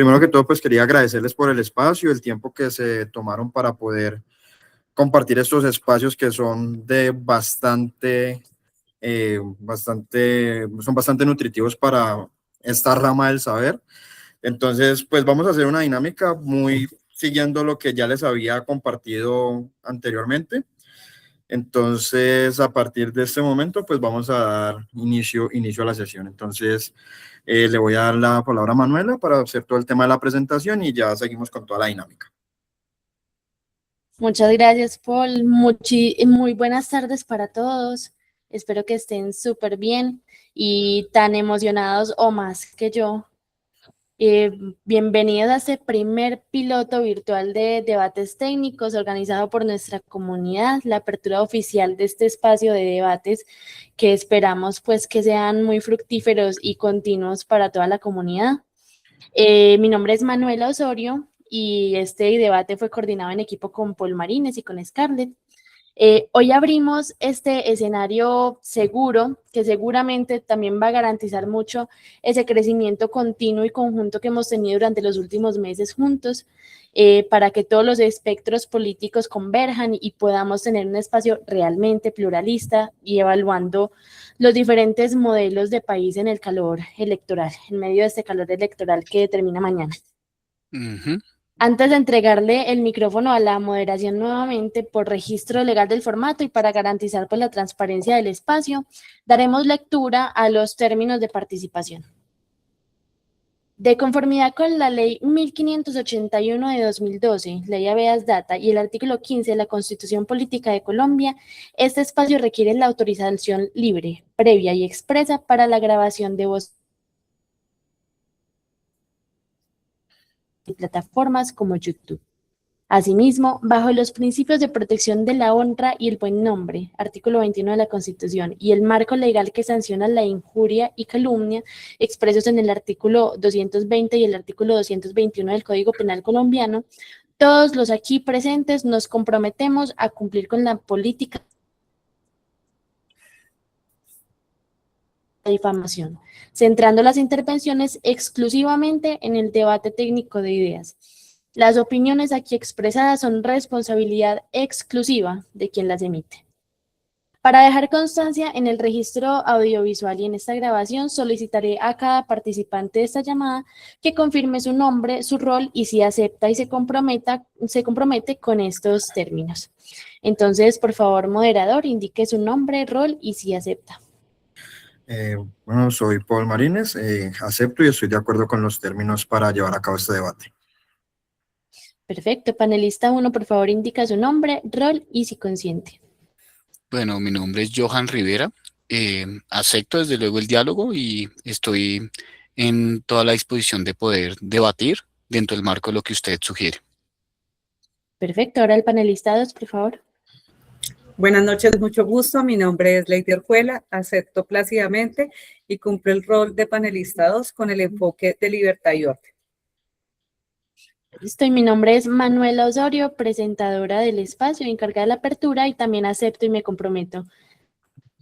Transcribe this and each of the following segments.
Primero que todo, pues quería agradecerles por el espacio, el tiempo que se tomaron para poder compartir estos espacios que son de son bastante nutritivos para esta rama del saber. Entonces, pues vamos a hacer una dinámica muy siguiendo lo que ya les había compartido anteriormente. Entonces, a partir de este momento, pues vamos a dar inicio a la sesión. Entonces, le voy a dar la palabra a Manuela para hacer todo el tema de la presentación y ya seguimos con toda la dinámica. Muchas gracias, Paul. Muy buenas tardes para todos. Espero que estén súper bien y tan emocionados o más que yo. Bienvenidos a este primer piloto virtual de debates técnicos organizado por nuestra comunidad, la apertura oficial de este espacio de debates que esperamos pues que sean muy fructíferos y continuos para toda la comunidad. Mi nombre es Manuela Osorio y este debate fue coordinado en equipo con Paul Marines y con Scarlett. Hoy abrimos este escenario seguro que seguramente también va a garantizar mucho ese crecimiento continuo y conjunto que hemos tenido durante los últimos meses juntos para que todos los espectros políticos converjan y podamos tener un espacio realmente pluralista y evaluando los diferentes modelos de país en el calor electoral, en medio de este calor electoral que termina mañana. Antes de entregarle el micrófono a la moderación nuevamente por registro legal del formato y para garantizar pues, la transparencia del espacio, daremos lectura a los términos de participación. De conformidad con la Ley 1581 de 2012, Ley Habeas Data, y el artículo 15 de la Constitución Política de Colombia, este espacio requiere la autorización libre, previa y expresa para la grabación de voz en plataformas como YouTube. Asimismo, bajo los principios de protección de la honra y el buen nombre, artículo 21 de la Constitución, y el marco legal que sanciona la injuria y calumnia, expresos en el artículo 220 y el artículo 221 del Código Penal colombiano, todos los aquí presentes nos comprometemos a cumplir con la política de difamación, centrando las intervenciones exclusivamente en el debate técnico de ideas. Las opiniones aquí expresadas son responsabilidad exclusiva de quien las emite. Para dejar constancia en el registro audiovisual y en esta grabación, solicitaré a cada participante de esta llamada que confirme su nombre, su rol y si acepta y se compromete con estos términos. Entonces, por favor, moderador, indique su nombre, rol y si acepta. Bueno, soy Paul Marines, acepto y estoy de acuerdo con los términos para llevar a cabo este debate. Perfecto. Panelista 1, por favor, indica su nombre, rol y si consiente. Bueno, mi nombre es Johan Rivera. Acepto desde luego el diálogo y estoy en toda la disposición de poder debatir dentro del marco de lo que usted sugiere. Perfecto. Ahora el panelista 2, por favor. Buenas noches, mucho gusto. Mi nombre es Lady Orjuela. Acepto plácidamente y cumplo el rol de panelista 2 con el enfoque de libertad y orden. Listo, y mi nombre es Manuela Osorio, presentadora del espacio, encargada de la apertura y también acepto y me comprometo.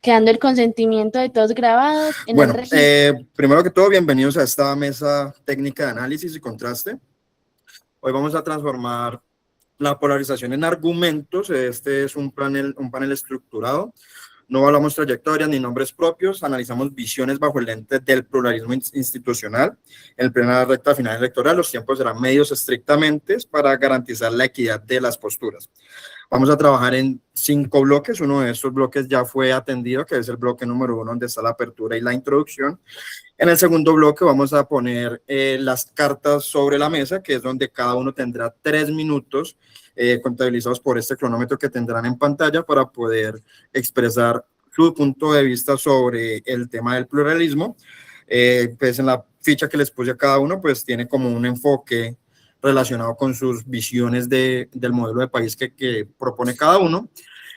Quedando el consentimiento de todos grabados. Bueno, primero que todo, bienvenidos a esta mesa técnica de análisis y contraste. Hoy vamos a transformar la polarización en argumentos. Este es un panel estructurado. No hablamos trayectorias ni nombres propios, analizamos visiones bajo el lente del pluralismo institucional. En plena recta final electoral, los tiempos serán medios estrictamente para garantizar la equidad de las posturas. Vamos a trabajar en 5 bloques. Uno de estos bloques ya fue atendido, que es el bloque número 1, donde está la apertura y la introducción. En el segundo bloque vamos a poner las cartas sobre la mesa, que es donde cada uno tendrá 3 minutos contabilizados por este cronómetro que tendrán en pantalla para poder expresar su punto de vista sobre el tema del pluralismo. Pues en la ficha que les puse a cada uno, pues tiene como un enfoque relacionado con sus visiones del modelo de país que propone cada uno.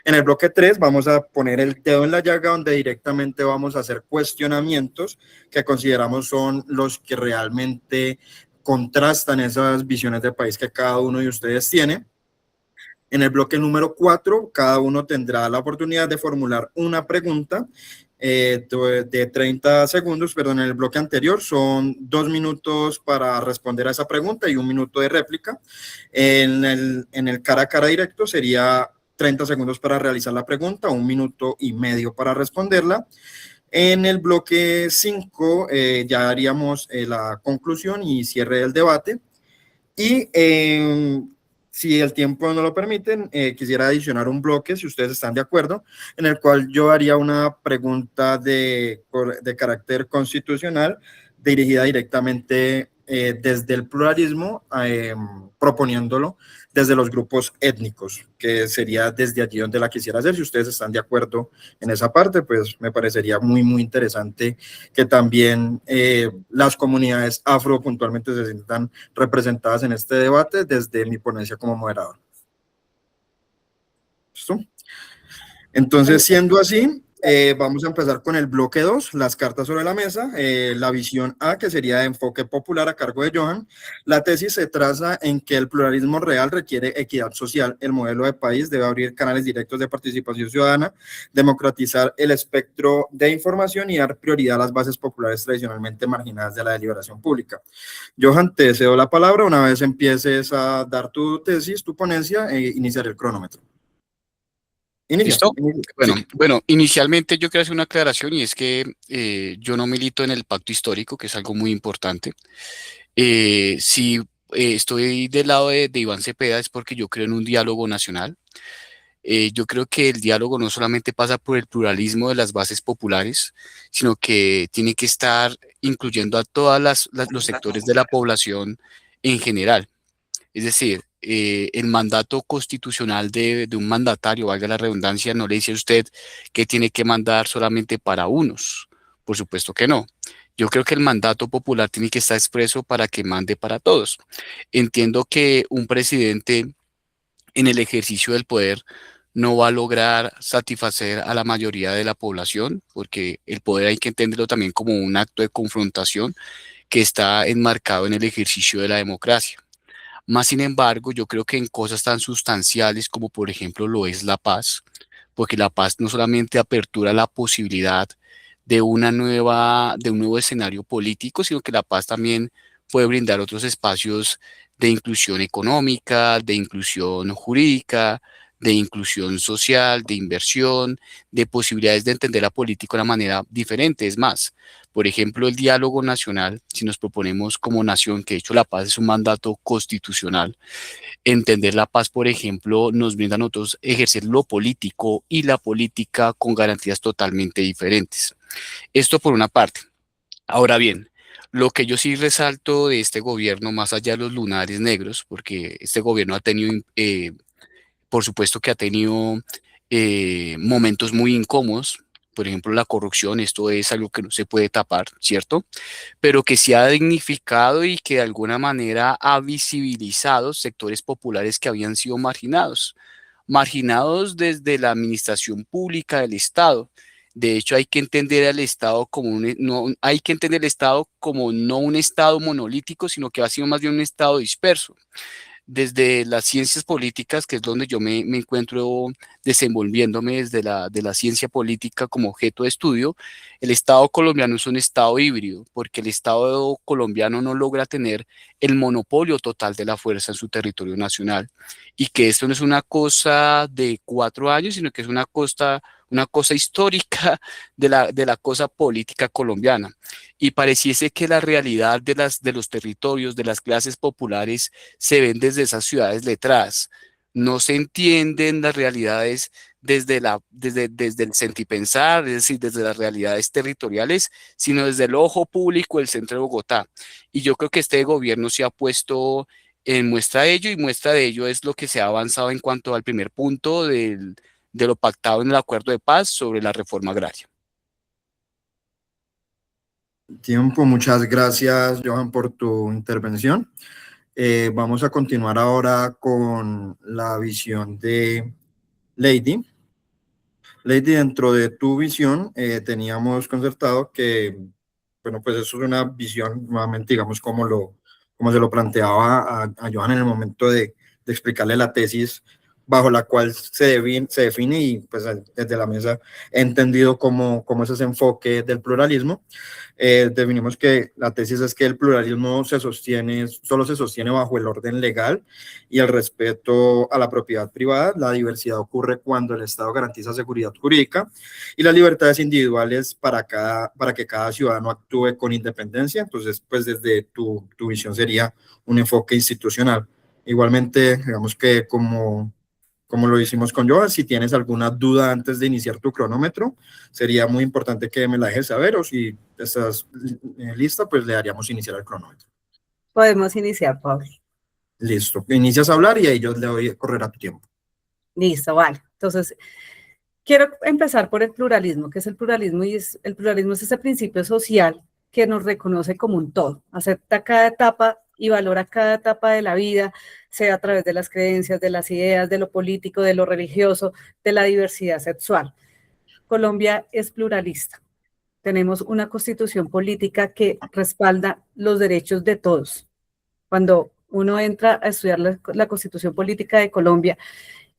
En el bloque 3 vamos a poner el dedo en la llaga, donde directamente vamos a hacer cuestionamientos que consideramos son los que realmente contrastan esas visiones de país que cada uno de ustedes tiene. En el bloque número 4, cada uno tendrá la oportunidad de formular una pregunta de 30 segundos, perdón, en el bloque anterior son 2 minutos para responder a esa pregunta y 1 minuto de réplica. En el cara a cara directo sería 30 segundos para realizar la pregunta, 1 minuto y medio para responderla. En el bloque 5 ya haríamos la conclusión y cierre del debate. Y si el tiempo no lo permite, quisiera adicionar un bloque, si ustedes están de acuerdo, en el cual yo haría una pregunta de carácter constitucional dirigida directamente desde el pluralismo, proponiéndolo desde los grupos étnicos, que sería desde allí donde la quisiera hacer. Si ustedes están de acuerdo en esa parte, pues me parecería muy, muy interesante que también las comunidades afro puntualmente se sientan representadas en este debate desde mi ponencia como moderador. ¿Listo? Entonces, siendo así, vamos a empezar con el bloque 2, las cartas sobre la mesa. La visión A, que sería de enfoque popular a cargo de Johan. La tesis se traza en que el pluralismo real requiere equidad social. El modelo de país debe abrir canales directos de participación ciudadana, democratizar el espectro de información y dar prioridad a las bases populares tradicionalmente marginadas de la deliberación pública. Johan, te cedo la palabra. Una vez empieces a dar tu tesis, tu ponencia, iniciaré el cronómetro. ¿Listo? Bueno, Sí. bueno, inicialmente yo quiero hacer una aclaración y es que yo no milito en el pacto histórico, que es algo muy importante. Si estoy del lado de Iván Cepeda es porque yo creo en un diálogo nacional. Yo creo que el diálogo no solamente pasa por el pluralismo de las bases populares, sino que tiene que estar incluyendo a todos los sectores de la población en general. Es decir, el mandato constitucional de un mandatario, valga la redundancia, no le dice a usted que tiene que mandar solamente para unos. Por supuesto que no. Yo creo que el mandato popular tiene que estar expreso para que mande para todos. Entiendo que un presidente en el ejercicio del poder no va a lograr satisfacer a la mayoría de la población, porque el poder hay que entenderlo también como un acto de confrontación que está enmarcado en el ejercicio de la democracia. Más sin embargo, yo creo que en cosas tan sustanciales como por ejemplo lo es la paz, porque la paz no solamente apertura la posibilidad de de un nuevo escenario político, sino que la paz también puede brindar otros espacios de inclusión económica, de inclusión jurídica, de inclusión social, de inversión, de posibilidades de entender la política de una manera diferente. Es más, por ejemplo, el diálogo nacional, si nos proponemos como nación, que de hecho la paz es un mandato constitucional, entender la paz, por ejemplo, nos brinda a nosotros ejercer lo político y la política con garantías totalmente diferentes. Esto por una parte. Ahora bien, lo que yo sí resalto de este gobierno, más allá de los lunares negros, porque este gobierno ha tenido, por supuesto que ha tenido momentos muy incómodos, por ejemplo, la corrupción, esto es algo que no se puede tapar, ¿cierto? Pero que se ha dignificado y que de alguna manera ha visibilizado sectores populares que habían sido marginados desde la administración pública del Estado. De hecho, hay que entender al Estado como no, hay que entender el Estado como no un Estado monolítico, sino que ha sido más bien un Estado disperso desde las ciencias políticas, que es donde yo me encuentro desenvolviéndome desde de la ciencia política como objeto de estudio, el Estado colombiano es un Estado híbrido, porque el Estado colombiano no logra tener el monopolio total de la fuerza en su territorio nacional, y que esto no es una cosa de 4 años, sino que es una cosa histórica de la cosa política colombiana. Y pareciese que la realidad de los territorios, de las clases populares, se ven desde esas ciudades letradas. No se entienden las realidades desde el sentipensar, es decir, desde las realidades territoriales, sino desde el ojo público del centro de Bogotá. Y yo creo que este gobierno se ha puesto en muestra de ello, y muestra de ello es lo que se ha avanzado en cuanto al primer punto de lo pactado en el acuerdo de paz sobre la reforma agraria. Tiempo, muchas gracias, Johan, por tu intervención. Vamos a continuar ahora con la visión de Lady. Lady, dentro de tu visión, teníamos concertado que, bueno, pues eso es una visión, nuevamente, digamos, como se lo planteaba a Johan en el momento de explicarle la tesis, bajo la cual se define y pues desde la mesa he entendido cómo es ese enfoque del pluralismo. Definimos que la tesis es que el pluralismo solo se sostiene bajo el orden legal y el respeto a la propiedad privada. La diversidad ocurre cuando el Estado garantiza seguridad jurídica y las libertades individuales para que cada ciudadano actúe con independencia. Entonces, pues desde tu visión sería un enfoque institucional. Igualmente, digamos que como lo hicimos con Johan, si tienes alguna duda antes de iniciar tu cronómetro, sería muy importante que me la dejes saber, o si estás lista, pues le daríamos iniciar el cronómetro. Podemos iniciar, Pablo. Listo, inicias a hablar y ahí yo le doy a correr a tu tiempo. Listo, vale. Entonces, quiero empezar por el pluralismo. ¿Qué es el pluralismo? El pluralismo es ese principio social que nos reconoce como un todo, acepta cada etapa y valora cada etapa de la vida, sea a través de las creencias, de las ideas, de lo político, de lo religioso, de la diversidad sexual. Colombia es pluralista. Tenemos una constitución política que respalda los derechos de todos. Cuando uno entra a estudiar la constitución política de Colombia,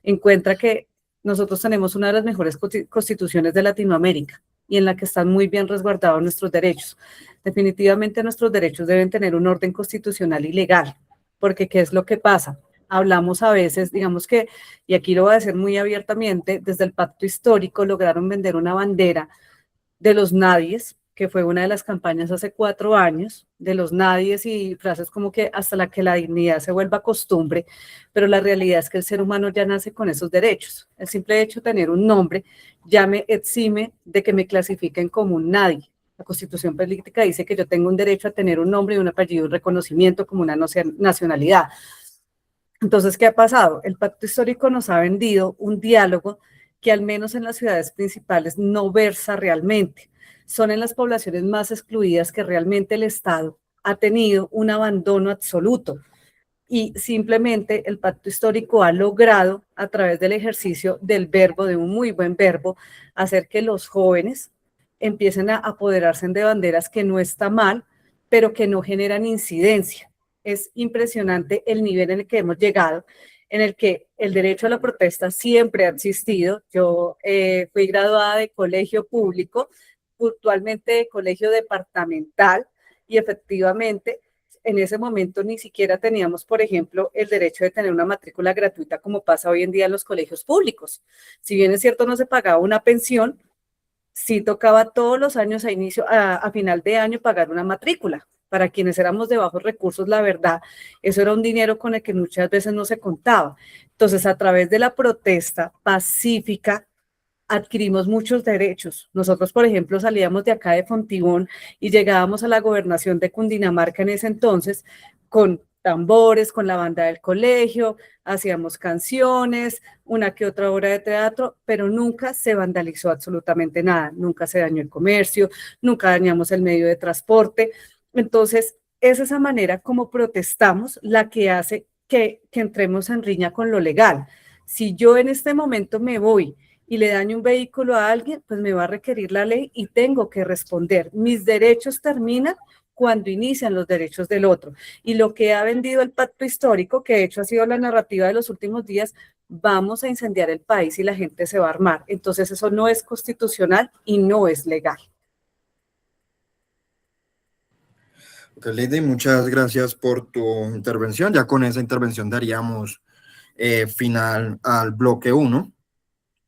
encuentra que nosotros tenemos una de las mejores constituciones de Latinoamérica y en la que están muy bien resguardados nuestros derechos. Definitivamente nuestros derechos deben tener un orden constitucional y legal, porque ¿qué es lo que pasa? Hablamos a veces, digamos que, y aquí lo voy a decir muy abiertamente, desde el pacto histórico lograron vender una bandera de los nadies, que fue una de las campañas hace 4 años, de los nadies y frases como que hasta la que la dignidad se vuelva costumbre, pero la realidad es que el ser humano ya nace con esos derechos. El simple hecho de tener un nombre ya me exime de que me clasifiquen como un nadie. La Constitución política dice que yo tengo un derecho a tener un nombre y un apellido, un reconocimiento como una nacionalidad. Entonces, ¿qué ha pasado? El pacto histórico nos ha vendido un diálogo que al menos en las ciudades principales no versa realmente. Son en las poblaciones más excluidas que realmente el Estado ha tenido un abandono absoluto y simplemente el pacto histórico ha logrado, a través del ejercicio del verbo, de un muy buen verbo, hacer que los jóvenes empiecen a apoderarse de banderas que no está mal, pero que no generan incidencia. Es impresionante el nivel en el que hemos llegado, en el que el derecho a la protesta siempre ha existido. Yo fui graduada de colegio público, puntualmente de colegio departamental, y efectivamente en ese momento ni siquiera teníamos, por ejemplo, el derecho de tener una matrícula gratuita como pasa hoy en día en los colegios públicos. Si bien es cierto no se pagaba una pensión, sí tocaba todos los años a final de año pagar una matrícula. Para quienes éramos de bajos recursos, la verdad, eso era un dinero con el que muchas veces no se contaba. Entonces, a través de la protesta pacífica, adquirimos muchos derechos. Nosotros, por ejemplo, salíamos de acá de Fontibón y llegábamos a la gobernación de Cundinamarca en ese entonces con tambores, con la banda del colegio, hacíamos canciones, una que otra obra de teatro, pero nunca se vandalizó absolutamente nada, nunca se dañó el comercio, nunca dañamos el medio de transporte. Entonces, es esa manera como protestamos la que hace que entremos en riña con lo legal. Si yo en este momento me voy y le daño un vehículo a alguien, pues me va a requerir la ley y tengo que responder. Mis derechos terminan cuando inician los derechos del otro. Y lo que ha vendido el pacto histórico, que de hecho ha sido la narrativa de los últimos días, vamos a incendiar el país y la gente se va a armar. Entonces eso no es constitucional y no es legal. Ok, Lady, muchas gracias por tu intervención. Ya con esa intervención daríamos final al bloque 1,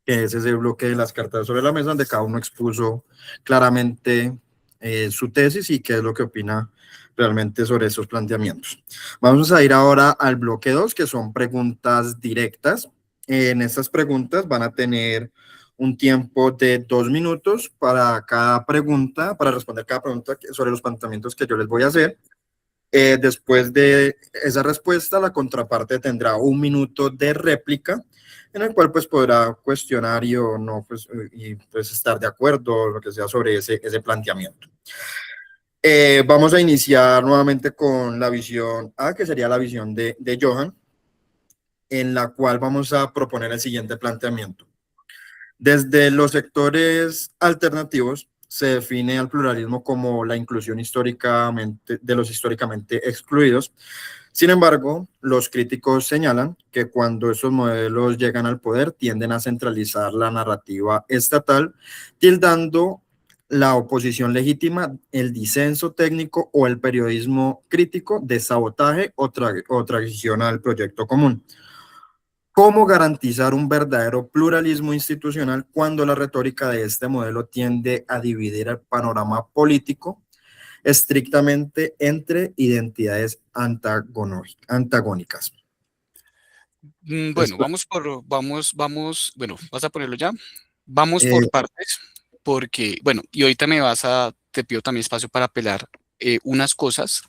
que es ese bloque de las cartas sobre la mesa, donde cada uno expuso claramente su tesis y qué es lo que opina realmente sobre esos planteamientos. Vamos a ir ahora al bloque 2, que son preguntas directas. En estas preguntas van a tener un tiempo de 2 minutos para cada pregunta, para responder cada pregunta sobre los planteamientos que yo les voy a hacer. Después de esa respuesta, la contraparte tendrá 1 minuto de réplica, en el cual pues podrá cuestionar o no, pues, y pues estar de acuerdo o lo que sea sobre ese planteamiento. Vamos a iniciar nuevamente con la visión A, que sería la visión de Johan, en la cual vamos a proponer el siguiente planteamiento. Desde los sectores alternativos se define al pluralismo como la inclusión de los históricamente excluidos, Sin embargo, los críticos señalan que cuando esos modelos llegan al poder tienden a centralizar la narrativa estatal, tildando la oposición legítima, el disenso técnico o el periodismo crítico de sabotaje o traición al proyecto común. ¿Cómo garantizar un verdadero pluralismo institucional cuando la retórica de este modelo tiende a dividir el panorama político estrictamente entre identidades antagónicas? Bueno, bueno, ¿vas a ponerlo ya? Vamos por partes, porque, bueno, y ahorita te pido también espacio para apelar unas cosas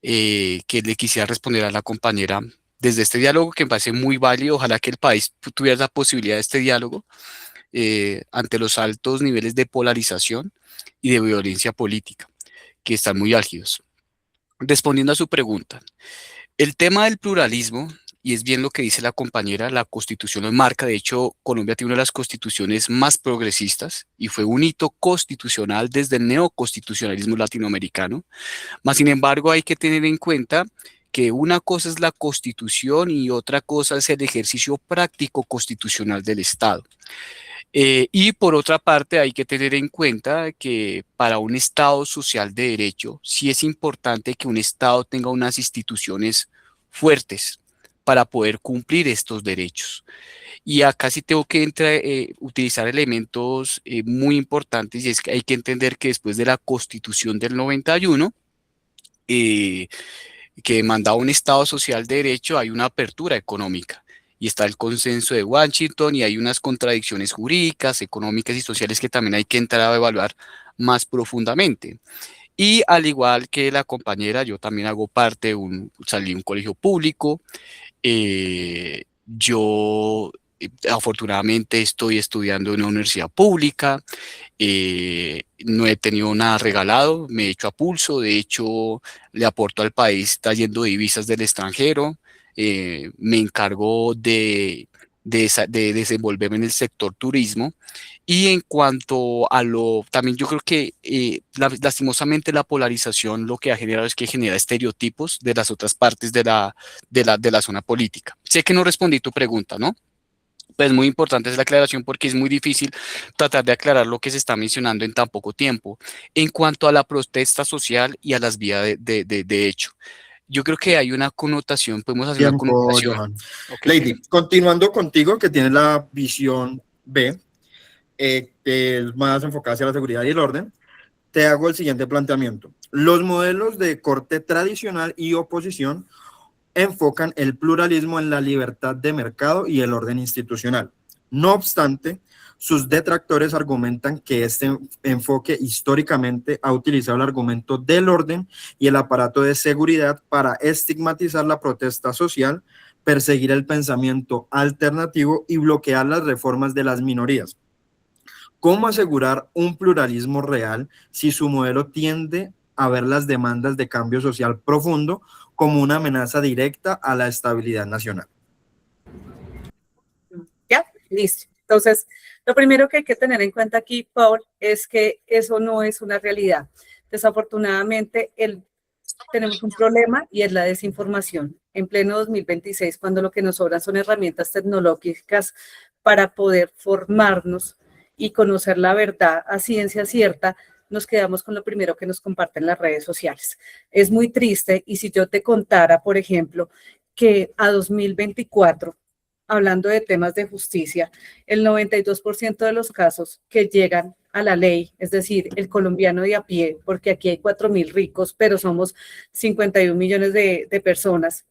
que le quisiera responder a la compañera desde este diálogo que me parece muy válido. Ojalá que el país tuviera la posibilidad de este diálogo ante los altos niveles de polarización y de violencia política, que están muy álgidos. Respondiendo a su pregunta, el tema del pluralismo, y es bien lo que dice la compañera, la Constitución lo enmarca. De hecho, Colombia tiene una de las constituciones más progresistas y fue un hito constitucional desde el neoconstitucionalismo latinoamericano. Mas, sin embargo, hay que tener en cuenta que una cosa es la Constitución y otra cosa es el ejercicio práctico constitucional del Estado. Y por otra parte, hay que tener en cuenta que para un Estado social de derecho, sí es importante que un Estado tenga unas instituciones fuertes para poder cumplir estos derechos. Y acá sí tengo que utilizar elementos muy importantes, y es que hay que entender que después de la Constitución del 91, que demandaba un Estado social de derecho, hay una apertura económica. Y está el consenso de Washington y hay unas contradicciones jurídicas, económicas y sociales que también hay que entrar a evaluar más profundamente. Y al igual que la compañera, yo también hago parte salí de un colegio público. Yo afortunadamente estoy estudiando en una universidad pública. No he tenido nada regalado, me he hecho a pulso. De hecho, le aporto al país trayendo divisas del extranjero. Me encargo de desenvolverme en el sector turismo. Y en cuanto a también yo creo que lastimosamente la polarización lo que ha generado es que genera estereotipos de las otras partes de la zona política. Sé que no respondí tu pregunta, ¿no? Pues muy importante es la aclaración porque es muy difícil tratar de aclarar lo que se está mencionando en tan poco tiempo. En cuanto a la protesta social y a las vías de hecho, yo creo que hay una connotación, podemos hacer una Tiempo, connotación. Johan. Ok. Lady, continuando contigo, que tienes la visión B, que es más enfocada hacia la seguridad y el orden, te hago el siguiente planteamiento. Los modelos de corte tradicional y oposición enfocan el pluralismo en la libertad de mercado y el orden institucional. No obstante, sus detractores argumentan que este enfoque históricamente ha utilizado el argumento del orden y el aparato de seguridad para estigmatizar la protesta social, perseguir el pensamiento alternativo y bloquear las reformas de las minorías. ¿Cómo asegurar un pluralismo real si su modelo tiende a ver las demandas de cambio social profundo como una amenaza directa a la estabilidad nacional? Ya, listo. Entonces, lo primero que hay que tener en cuenta aquí, Paul, es que eso no es una realidad. Desafortunadamente, tenemos un problema y es la desinformación. En pleno 2026, cuando lo que nos sobran son herramientas tecnológicas para poder formarnos y conocer la verdad a ciencia cierta, nos quedamos con lo primero que nos comparten las redes sociales. Es muy triste, y si yo te contara, por ejemplo, que a 2024, hablando de temas de justicia, el 92% de los casos que llegan a la ley, es decir, el colombiano de a pie, porque aquí hay 4.000 ricos, pero somos 51 millones de personas.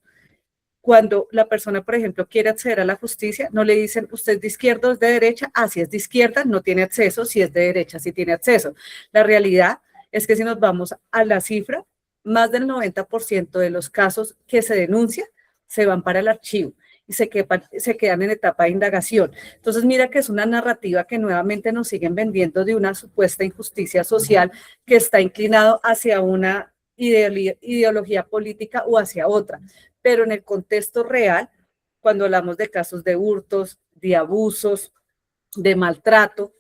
Cuando la persona, por ejemplo, quiere acceder a la justicia, no le dicen, ¿usted es de izquierda o es de derecha? Ah, si es de izquierda, no tiene acceso; si es de derecha, sí tiene acceso. La realidad es que si nos vamos a la cifra, más del 90% de los casos que se denuncian se van para el archivo y se quedan en etapa de indagación. Entonces, mira que es una narrativa que nuevamente nos siguen vendiendo de una supuesta injusticia social que está inclinado hacia una ideología política o hacia otra. Pero en el contexto real, cuando hablamos de casos de hurtos, de abusos, de maltrato,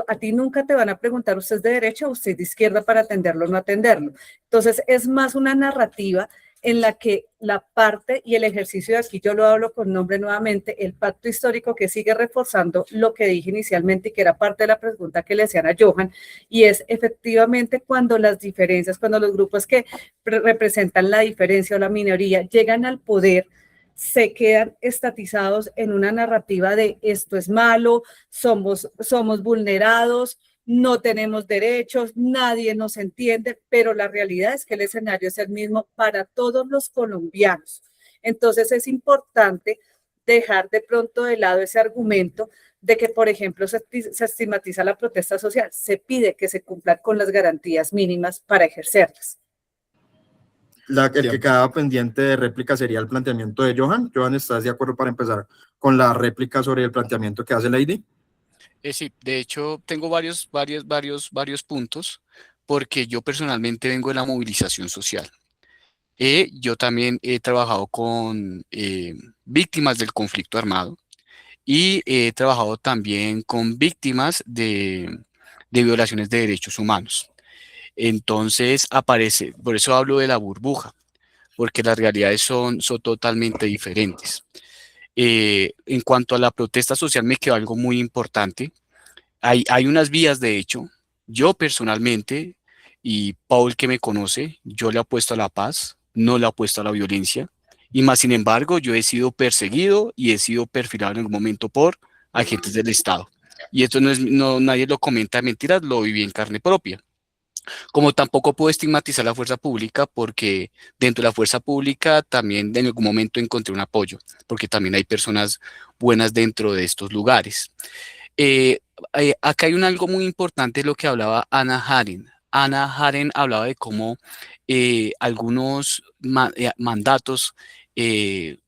a ti nunca te van a preguntar, ¿usted es de derecha o usted es de izquierda?, para atenderlo o no atenderlo. Entonces, es más una narrativa en la que la parte y el ejercicio de aquí, yo lo hablo con nombre nuevamente, el pacto histórico que sigue reforzando lo que dije inicialmente y que era parte de la pregunta que le hacían a Johan, y es efectivamente cuando las diferencias, cuando los grupos que representan la diferencia o la minoría llegan al poder, se quedan estatizados en una narrativa de esto es malo, somos vulnerados, no tenemos derechos, nadie nos entiende, pero la realidad es que el escenario es el mismo para todos los colombianos. Entonces es importante dejar de pronto de lado ese argumento de que, por ejemplo, se estigmatiza la protesta social, se pide que se cumplan con las garantías mínimas para ejercerlas. El que quedaba pendiente de réplica sería el planteamiento de Johan. Johan, ¿estás de acuerdo para empezar con la réplica sobre el planteamiento que hace Lady? Sí, de hecho tengo varios puntos, porque yo personalmente vengo de la movilización social. Yo también he trabajado con víctimas del conflicto armado y he trabajado también con víctimas de violaciones de derechos humanos. Entonces aparece, por eso hablo de la burbuja, porque las realidades son totalmente diferentes. En cuanto a la protesta social, me quedó algo muy importante. Hay unas vías, de hecho, yo personalmente, y Paul que me conoce, yo le apuesto a la paz, no le apuesto a la violencia, y más sin embargo, yo he sido perseguido y he sido perfilado en algún momento por agentes del Estado. Y esto nadie lo comenta de mentiras, lo viví en carne propia. Como tampoco puedo estigmatizar la fuerza pública, porque dentro de la fuerza pública también en algún momento encontré un apoyo, porque también hay personas buenas dentro de estos lugares. Eh, Acá hay algo muy importante, lo que hablaba Ana Haren. Ana Haren hablaba de cómo algunos mandatos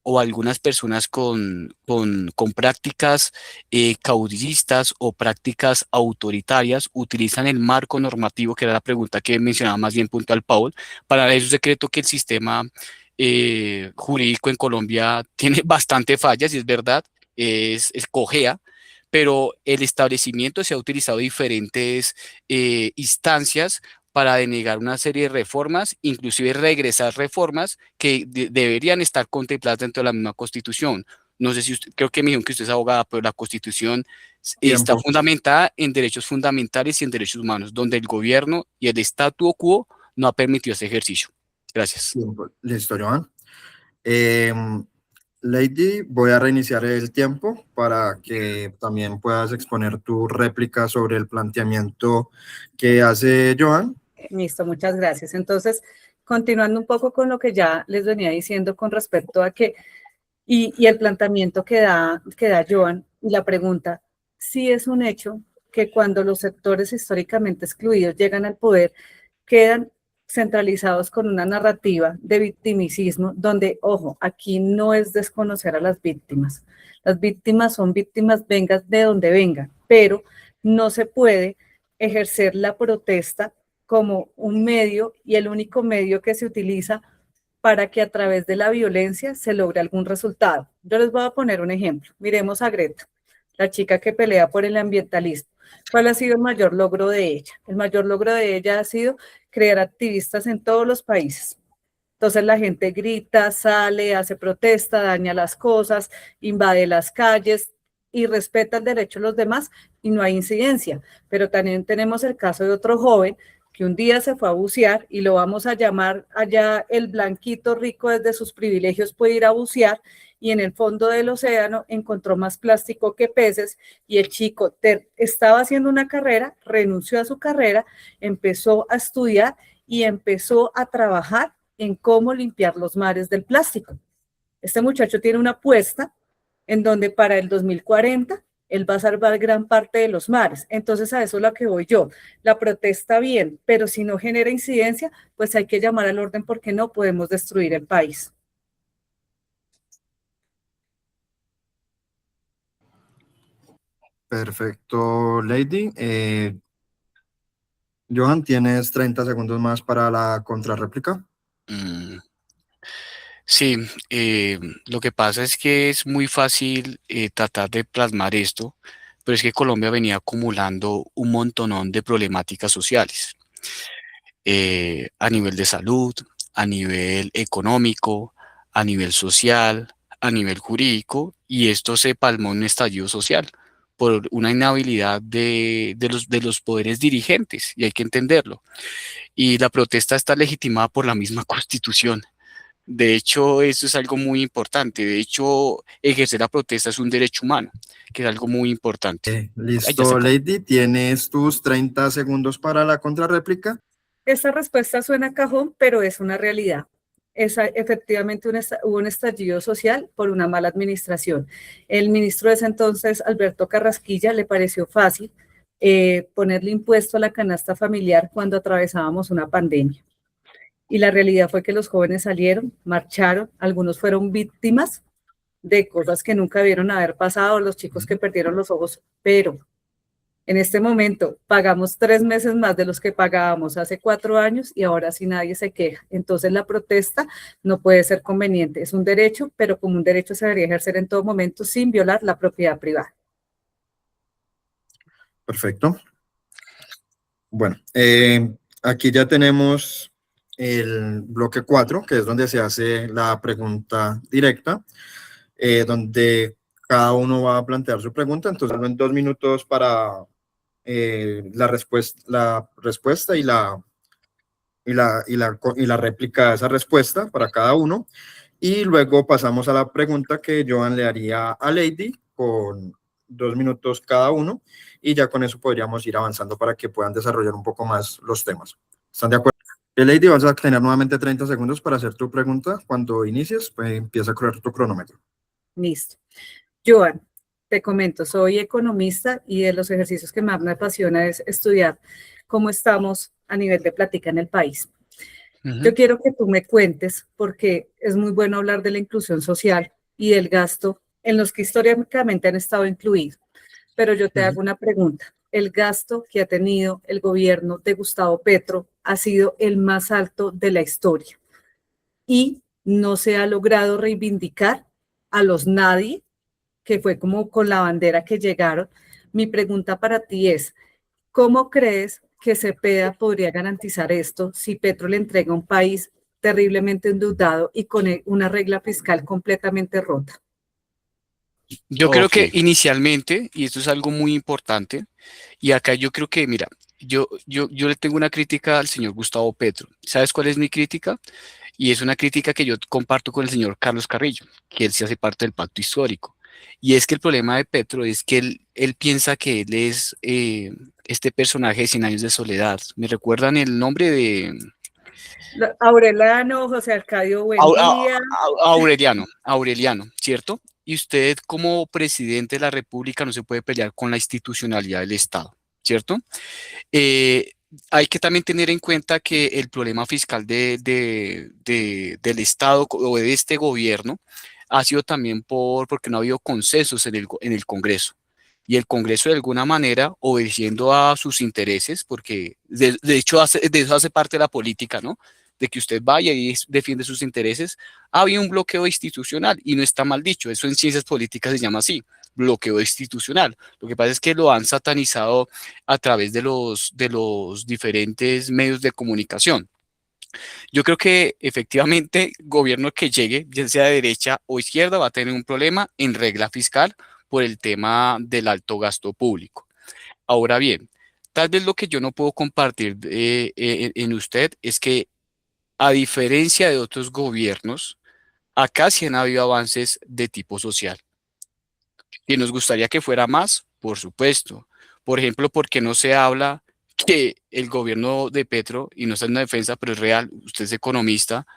o algunas personas con prácticas caudillistas o prácticas autoritarias utilizan el marco normativo, que era la pregunta que mencionaba más bien puntual Paul. Para eso es secreto que el sistema jurídico en Colombia tiene bastante fallas, y es verdad, es cojea, pero el establecimiento se ha utilizado diferentes instancias para denegar una serie de reformas, inclusive regresar reformas que deberían estar contempladas dentro de la misma Constitución. No sé si usted, creo que me dijeron que usted es abogada, pero la Constitución está fundamentada en derechos fundamentales y en derechos humanos, donde el gobierno y el statu quo no ha permitido ese ejercicio. Gracias. Listo, Johan. Lady, voy a reiniciar el tiempo para que también puedas exponer tu réplica sobre el planteamiento que hace Johan. Listo, muchas gracias. Entonces, continuando un poco con lo que ya les venía diciendo con respecto a que, y el planteamiento que da Johan, y la pregunta, sí es un hecho que cuando los sectores históricamente excluidos llegan al poder, quedan centralizados con una narrativa de victimicismo, donde, ojo, aquí no es desconocer a las víctimas. Las víctimas son víctimas, vengas de donde vengan, pero no se puede ejercer la protesta como un medio y el único medio que se utiliza para que a través de la violencia se logre algún resultado. Yo les voy a poner un ejemplo. Miremos a Greta, la chica que pelea por el ambientalismo. ¿Cuál ha sido el mayor logro de ella? El mayor logro de ella ha sido crear activistas en todos los países. Entonces la gente grita, sale, hace protesta, daña las cosas, invade las calles y respeta el derecho de los demás y no hay incidencia. Pero también tenemos el caso de otro joven que un día se fue a bucear y lo vamos a llamar allá el blanquito rico desde sus privilegios puede ir a bucear y en el fondo del océano encontró más plástico que peces y el chico estaba haciendo una carrera, renunció a su carrera, empezó a estudiar y empezó a trabajar en cómo limpiar los mares del plástico. Este muchacho tiene una apuesta en donde para el 2040 él va a salvar gran parte de los mares. Entonces a eso es lo que voy yo. La protesta bien, pero si no genera incidencia, pues hay que llamar al orden porque no podemos destruir el país. Perfecto, Lady. Johan, tienes 30 segundos más para la contrarréplica. Sí, lo que pasa es que es muy fácil tratar de plasmar esto, pero es que Colombia venía acumulando un montonón de problemáticas sociales a nivel de salud, a nivel económico, a nivel social, a nivel jurídico, y esto se palmó en un estallido social por una inhabilidad de los poderes dirigentes, y hay que entenderlo. Y la protesta está legitimada por la misma Constitución. De hecho, eso es algo muy importante. De hecho, ejercer la protesta es un derecho humano, que es algo muy importante. Ay, ya se Listo, acabó. Lady, tienes tus 30 segundos para la contrarréplica. Esta respuesta suena a cajón, pero es una realidad. Efectivamente hubo un estallido social por una mala administración. El ministro de ese entonces, Alberto Carrasquilla, le pareció fácil ponerle impuesto a la canasta familiar cuando atravesábamos una pandemia. Y la realidad fue que los jóvenes salieron, marcharon, algunos fueron víctimas de cosas que nunca vieron haber pasado, los chicos que perdieron los ojos, pero en este momento pagamos 3 meses más de los que pagábamos hace 4 años y ahora sí nadie se queja. Entonces la protesta no puede ser conveniente, es un derecho, pero como un derecho se debería ejercer en todo momento sin violar la propiedad privada. Perfecto. Bueno, aquí ya tenemos el bloque 4, que es donde se hace la pregunta directa, donde cada uno va a plantear su pregunta. Entonces, en 2 minutos para la respuesta y la réplica de esa respuesta para cada uno. Y luego pasamos a la pregunta que Joan le haría a Lady con 2 minutos cada uno. Y ya con eso podríamos ir avanzando para que puedan desarrollar un poco más los temas. ¿Están de acuerdo? Lady, vas a tener nuevamente 30 segundos para hacer tu pregunta. Cuando inicies, pues empieza a correr tu cronómetro. Listo. Joan, te comento, soy economista y de los ejercicios que más me apasiona es estudiar cómo estamos a nivel de plática en el país. Yo quiero que tú me cuentes, porque es muy bueno hablar de la inclusión social y del gasto en los que históricamente han estado incluidos. Pero yo te hago una pregunta. El gasto que ha tenido el gobierno de Gustavo Petro ha sido el más alto de la historia y no se ha logrado reivindicar a los nadie, que fue como con la bandera que llegaron. Mi pregunta para ti es, ¿cómo crees que Cepeda podría garantizar esto si Petro le entrega un país terriblemente endeudado y con una regla fiscal completamente rota? Yo creo Ok, que inicialmente, y esto es algo muy importante, y acá yo creo que, mira, yo le tengo una crítica al señor Gustavo Petro. ¿Sabes cuál es mi crítica? Y es una crítica que yo comparto con el señor Carlos Carrillo, que él sí hace parte del pacto histórico. Y es que el problema de Petro es que él piensa que él es este personaje de Cien años de soledad. ¿Me recuerdan el nombre de Aurelano, José Arcadio Buendía. Aureliano, ¿cierto? Y usted como presidente de la República no se puede pelear con la institucionalidad del Estado, ¿cierto? Eh, Hay que también tener en cuenta que el problema fiscal del Estado o de este gobierno ha sido también porque no ha habido consensos en el Congreso. Y el Congreso, de alguna manera, obedeciendo a sus intereses, porque de hecho de eso hace parte de la política, ¿no? De que usted vaya y defiende sus intereses, ha habido un bloqueo institucional y no está mal dicho. Eso en ciencias políticas se llama así, bloqueo institucional. Lo que pasa es que lo han satanizado a través de los diferentes medios de comunicación. Yo creo que efectivamente gobierno que llegue, ya sea de derecha o izquierda, va a tener un problema en regla fiscal por el tema del alto gasto público. Ahora bien, tal vez lo que yo no puedo compartir en usted es que a diferencia de otros gobiernos, acá sí han habido avances de tipo social. Y nos gustaría que fuera más, por supuesto. Por ejemplo, porque no se habla que el gobierno de Petro, y no está en una defensa, pero es real, usted es economista,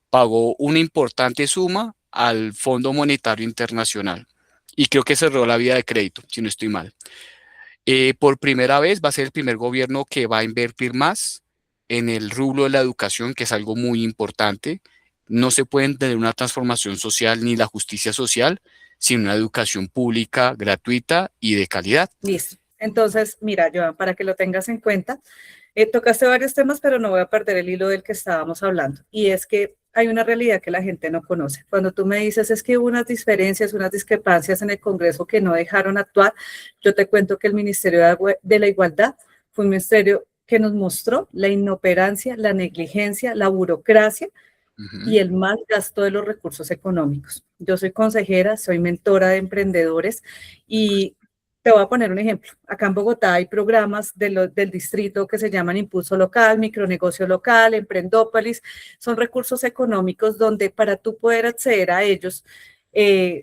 pagó una importante suma al Fondo Monetario Internacional. Y creo que cerró la vía de crédito, si no estoy mal. Por primera vez va a ser el primer gobierno que va a invertir más en el rubro de la educación, que es algo muy importante. No se puede tener una transformación social ni la justicia social sin una educación pública, gratuita y de calidad. Listo. Entonces, mira, Joan, para que lo tengas en cuenta, tocaste varios temas, pero no voy a perder el hilo del que estábamos hablando. Y es que hay una realidad que la gente no conoce. Cuando tú me dices es que hubo unas diferencias, unas discrepancias en el Congreso que no dejaron actuar, yo te cuento que el Ministerio de la Igualdad fue un ministerio que nos mostró la inoperancia, la negligencia, la burocracia Ujú. y el mal gasto de los recursos económicos. Yo soy consejera, soy mentora de emprendedores y te voy a poner un ejemplo. Acá en Bogotá hay programas del distrito que se llaman Impulso Local, Micronegocio Local, Emprendópolis. Son recursos económicos donde para tú poder acceder a ellos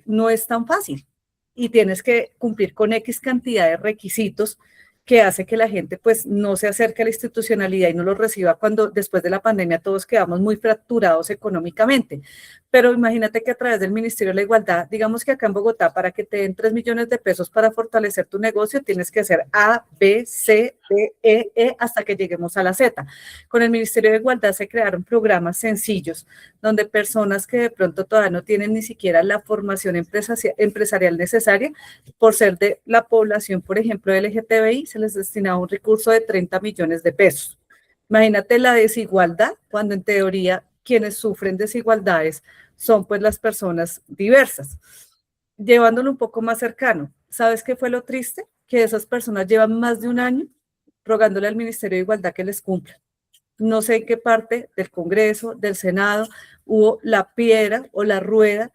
no es tan fácil y tienes que cumplir con X cantidad de requisitos que hace que la gente pues no se acerque a la institucionalidad y no lo reciba cuando después de la pandemia todos quedamos muy fracturados económicamente. Pero imagínate que a través del Ministerio de la Igualdad, digamos que acá en Bogotá, para que te den 3 millones de pesos para fortalecer tu negocio, tienes que hacer A, B, C, D, E, hasta que lleguemos a la Z. Con el Ministerio de Igualdad se crearon programas sencillos donde personas que de pronto todavía no tienen ni siquiera la formación empresarial necesaria, por ser de la población, por ejemplo, LGTBI, se les destinaba un recurso de 30 millones de pesos. Imagínate la desigualdad, cuando en teoría quienes sufren desigualdades son pues las personas diversas. Llevándolo un poco más cercano, ¿sabes qué fue lo triste? Que esas personas llevan más de un año rogándole al Ministerio de Igualdad que les cumpla. No sé en qué parte del Congreso, del Senado, hubo la piedra o la rueda,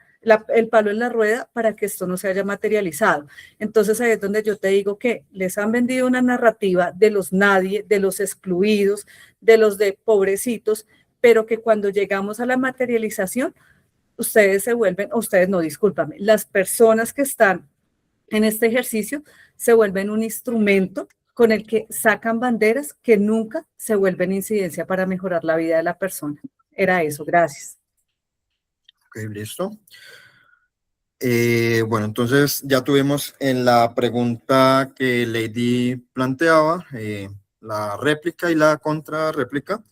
el palo en la rueda para que esto no se haya materializado. Entonces ahí es donde yo te digo que les han vendido una narrativa de los nadie, de los excluidos, de los de pobrecitos, pero que cuando llegamos a la materialización, ustedes se vuelven, ustedes no, discúlpame, las personas que están en este ejercicio se vuelven un instrumento con el que sacan banderas que nunca se vuelven incidencia para mejorar la vida de la persona. Era eso, gracias. Ok, listo. Bueno, entonces ya tuvimos en la pregunta que Lady planteaba, la réplica y la contrarréplica.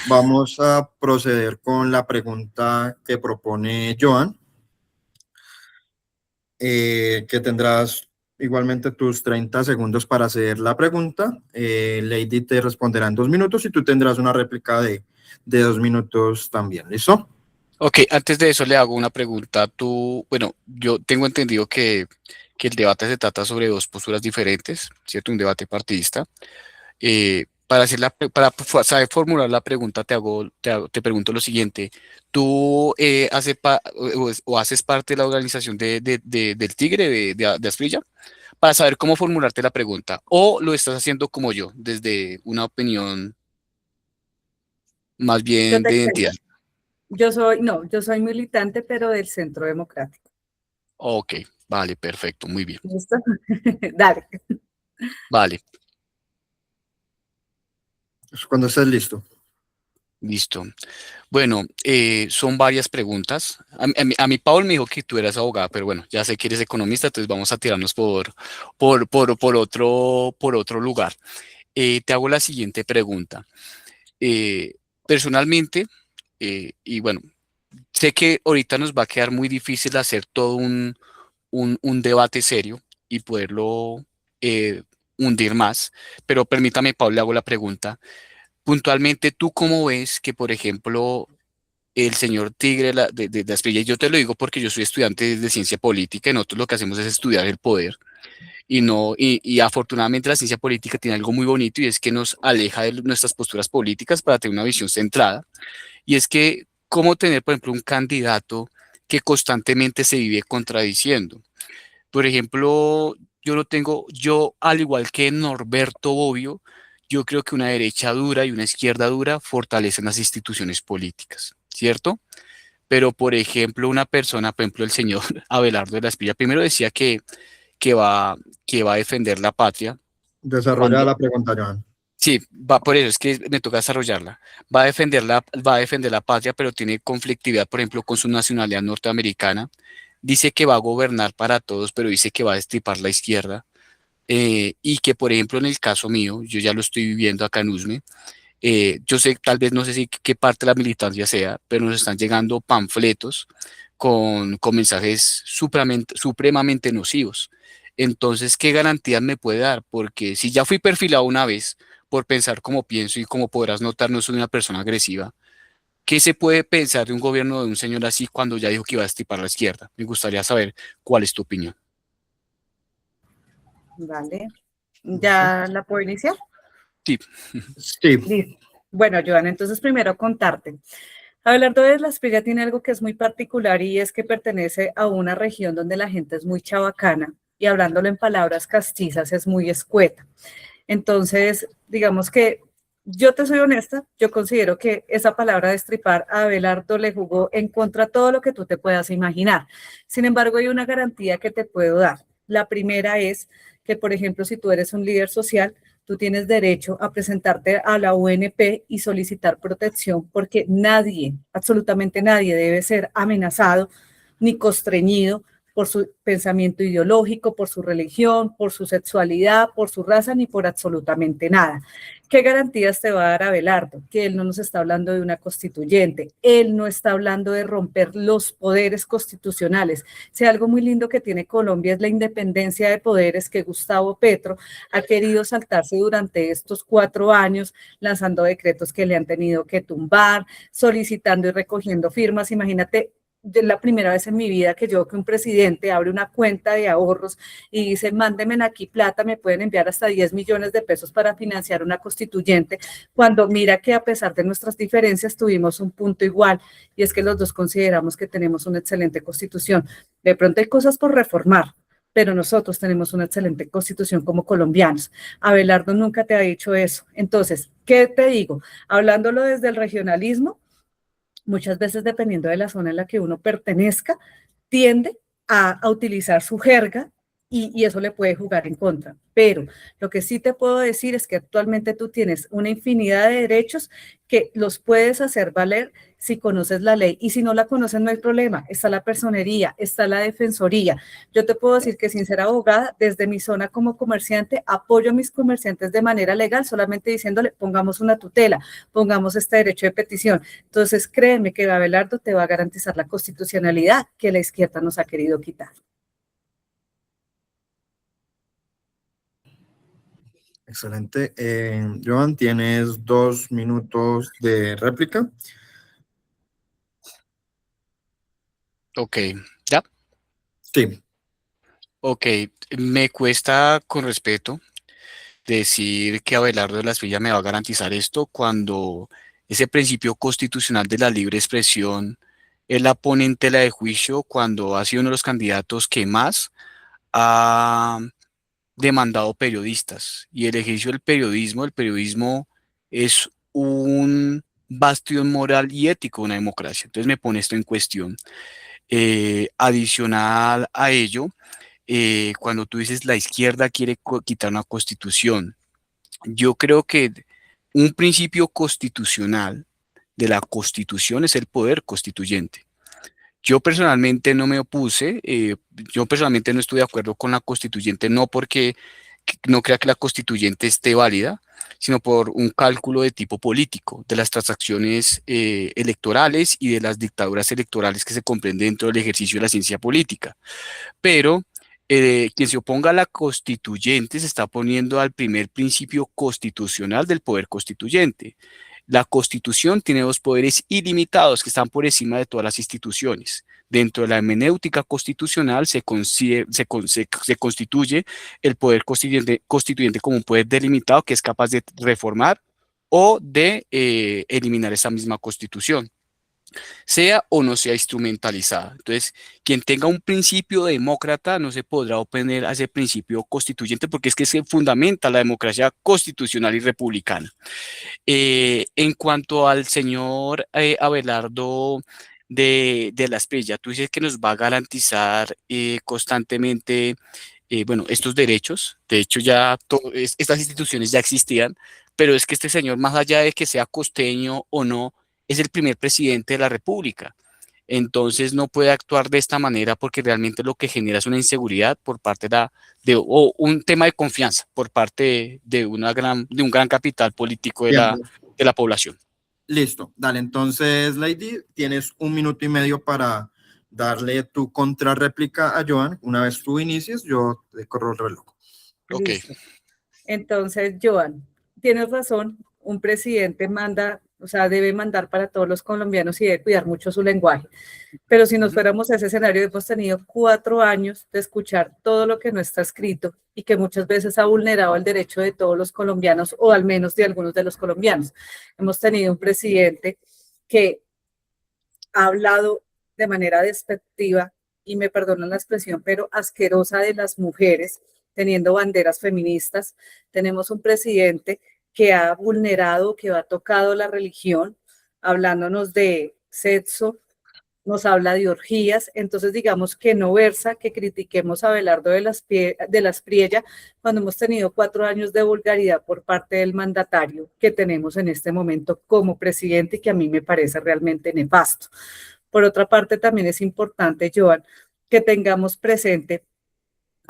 Vamos a proceder con la pregunta que propone Joan, que tendrás igualmente tus 30 segundos para hacer la pregunta. Lady te responderá en 2 minutos y tú tendrás una réplica de 2 minutos también. ¿Listo? Ok, antes de eso le hago una pregunta. Tú, bueno, yo tengo entendido que el debate se trata sobre dos posturas diferentes, ¿cierto? Un debate partidista. Para hacer saber formular la pregunta, te pregunto lo siguiente. ¿Tú o haces parte de la organización del Tigre de Asprilla? Para saber cómo formularte la pregunta. ¿O lo estás haciendo como yo, desde una opinión más Yo bien te de cuento. identidad? Yo soy militante, pero del Centro Democrático. Ok, vale, perfecto, muy bien. ¿Listo? Dale. Vale, Cuando estés listo. listo. Bueno, son varias preguntas. A mí Paul me dijo que tú eras abogada, pero bueno, ya sé que eres economista, entonces vamos a tirarnos por otro lugar. Te hago la siguiente pregunta. Personalmente, y bueno, sé que ahorita nos va a quedar muy difícil hacer todo un debate serio y poderlo hundir más, pero permítame, Paul, le hago la pregunta. Puntualmente, ¿tú cómo ves que, por ejemplo, el señor Tigre de Asprilla, y yo te lo digo porque yo soy estudiante de ciencia política y nosotros lo que hacemos es estudiar el poder y no, y afortunadamente la ciencia política tiene algo muy bonito y es que nos aleja de nuestras posturas políticas para tener una visión centrada y es que cómo tener, por ejemplo, un candidato que constantemente se vive contradiciendo. Por ejemplo, yo al igual que Norberto Bobbio, yo creo que una derecha dura y una izquierda dura fortalecen las instituciones políticas, ¿cierto? Pero, por ejemplo, una persona, por ejemplo, el señor Abelardo de la Espriella, primero decía que va, que va a defender la patria. Desarrolla la pregunta, Joan. Sí, va por eso, es que me toca desarrollarla. Va a defender la patria, pero tiene conflictividad, por ejemplo, con su nacionalidad norteamericana. Dice que va a gobernar para todos, pero dice que va a destripar la izquierda. Y que, por ejemplo, en el caso mío, yo ya lo estoy viviendo acá en USME, yo sé, tal vez no sé si qué parte de la militancia sea, pero nos están llegando panfletos con mensajes supremamente nocivos. Entonces, ¿qué garantías me puede dar? Porque si ya fui perfilado una vez por pensar como pienso y como podrás notar, no soy una persona agresiva, ¿qué se puede pensar de un gobierno de un señor así cuando ya dijo que iba a estipar la izquierda? Me gustaría saber cuál es tu opinión. Vale. ¿Listo? ¿Ya la puedo iniciar? Sí, Sí, Listo. Bueno, Joan, entonces primero contarte. Abelardo de la Espriella tiene algo que es muy particular y es que pertenece a una región donde la gente es muy chabacana y hablándolo en palabras castizas es muy escueta. Entonces, digamos que yo te soy honesta, yo considero que esa palabra destripar a Abelardo le jugó en contra todo lo que tú te puedas imaginar. Sin embargo, hay una garantía que te puedo dar. La primera es que, por ejemplo, si tú eres un líder social, tú tienes derecho a presentarte a la UNP y solicitar protección porque nadie, absolutamente nadie debe ser amenazado ni constreñido por su pensamiento ideológico, por su religión, por su sexualidad, por su raza, ni por absolutamente nada. ¿Qué garantías te va a dar Abelardo? Que él no nos está hablando de una constituyente, él no está hablando de romper los poderes constitucionales. Si algo muy lindo que tiene Colombia es la independencia de poderes que Gustavo Petro ha querido saltarse durante estos 4 años, lanzando decretos que le han tenido que tumbar, solicitando y recogiendo firmas. Imagínate, es la primera vez en mi vida que yo veo que un presidente abre una cuenta de ahorros y dice, mándenme aquí plata, me pueden enviar hasta 10 millones de pesos para financiar una constituyente, cuando mira que a pesar de nuestras diferencias tuvimos un punto igual, y es que los dos consideramos que tenemos una excelente constitución. De pronto hay cosas por reformar, pero nosotros tenemos una excelente constitución como colombianos. Abelardo nunca te ha dicho eso. Entonces, ¿qué te digo? Hablándolo desde el regionalismo, muchas veces dependiendo de la zona en la que uno pertenezca, tiende a utilizar su jerga y eso le puede jugar en contra. Pero lo que sí te puedo decir es que actualmente tú tienes una infinidad de derechos que los puedes hacer valer si conoces la ley. Y si no la conoces, no hay problema. Está la personería, está la defensoría. Yo te puedo decir que sin ser abogada, desde mi zona como comerciante, apoyo a mis comerciantes de manera legal, solamente diciéndole, pongamos una tutela, pongamos este derecho de petición. Entonces, créeme que Abelardo te va a garantizar la constitucionalidad que la izquierda nos ha querido quitar. Excelente. Joan, tienes 2 minutos de réplica. Ok, ¿ya? Sí. Ok, me cuesta con respeto decir que Abelardo de la Espriella me va a garantizar esto cuando ese principio constitucional de la libre expresión, él la pone en tela de juicio cuando ha sido uno de los candidatos que más ha demandado periodistas. Y el ejercicio del periodismo es un bastión moral y ético de una democracia. Entonces me pone esto en cuestión. Adicional a ello, cuando tú dices la izquierda quiere quitar una constitución, yo creo que un principio constitucional de la constitución es el poder constituyente. Yo personalmente no me opuse, yo personalmente no estoy de acuerdo con la constituyente, no porque no crea que la constituyente esté válida, sino por un cálculo de tipo político, de las transacciones electorales y de las dictaduras electorales que se comprenden dentro del ejercicio de la ciencia política. Pero quien se oponga a la constituyente se está oponiendo al primer principio constitucional del poder constituyente. La Constitución tiene 2 poderes ilimitados que están por encima de todas las instituciones. Dentro de la hermenéutica constitucional se constituye el poder constituyente como un poder delimitado que es capaz de reformar o de eliminar esa misma constitución, sea o no sea instrumentalizada. Entonces, quien tenga un principio demócrata no se podrá oponer a ese principio constituyente porque es que se fundamenta la democracia constitucional y republicana. En cuanto al señor Abelardo de la Espriella, tú dices que nos va a garantizar constantemente, bueno, estos derechos. De hecho, ya estas instituciones ya existían, pero es que este señor, más allá de que sea costeño o no, es el primer presidente de la República. Entonces no puede actuar de esta manera porque realmente lo que genera es una inseguridad por parte o un tema de confianza por parte de un gran capital político de Bien. de la población. Listo. Dale, entonces, Lady, tienes 1 minuto y medio para darle tu contrarréplica a Joan. Una vez tú inicies, yo te corro el reloj. Ok. Listo. Entonces, Joan, tienes razón, un presidente manda, o sea, debe mandar para todos los colombianos y debe cuidar mucho su lenguaje. Pero si nos fuéramos a ese escenario, hemos tenido 4 años de escuchar todo lo que no está escrito y que muchas veces ha vulnerado el derecho de todos los colombianos o al menos de algunos de los colombianos. Hemos tenido un presidente que ha hablado de manera despectiva, y me perdonan la expresión, pero asquerosa de las mujeres, teniendo banderas feministas. Tenemos un presidente que ha vulnerado, que ha tocado la religión, hablándonos de sexo, nos habla de orgías. Entonces digamos que no versa que critiquemos a Abelardo de las Priella cuando hemos tenido 4 años de vulgaridad por parte del mandatario que tenemos en este momento como presidente, y que a mí me parece realmente nefasto. Por otra parte, también es importante, Joan, que tengamos presente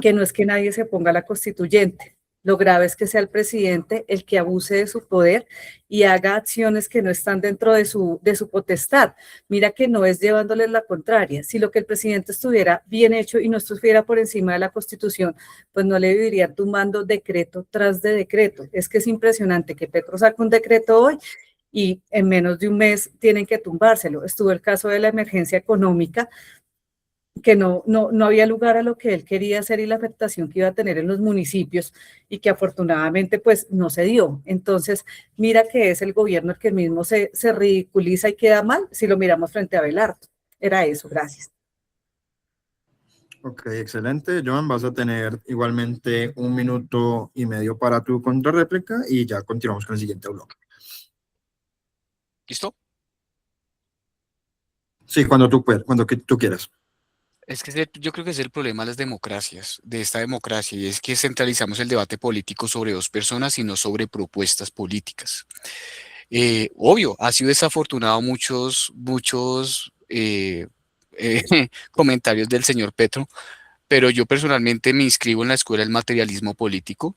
que no es que nadie se ponga la constituyente. Lo grave es que sea el presidente el que abuse de su poder y haga acciones que no están dentro de su potestad. Mira que no es llevándoles la contraria. Si lo que el presidente estuviera bien hecho y no estuviera por encima de la Constitución, pues no le vivirían tumbando decreto tras de decreto. Es que es impresionante que Petro saque un decreto hoy y en menos de un mes tienen que tumbárselo. Estuvo el caso de la emergencia económica, que no había lugar a lo que él quería hacer y la afectación que iba a tener en los municipios, y que afortunadamente pues no se dio. Entonces, mira que es el gobierno el que mismo se ridiculiza y queda mal si lo miramos frente a Abelardo. Era eso, gracias. Ok, excelente. Joan, vas a tener igualmente 1 minuto y medio para tu contrarréplica y ya continuamos con el siguiente bloque. ¿Listo? Sí, cuando tú quieras. Es que yo creo que es el problema de las democracias, de esta democracia, y es que centralizamos el debate político sobre 2 personas y no sobre propuestas políticas. Obvio, ha sido desafortunado muchos comentarios del señor Petro, pero yo personalmente me inscribo en la escuela del materialismo político.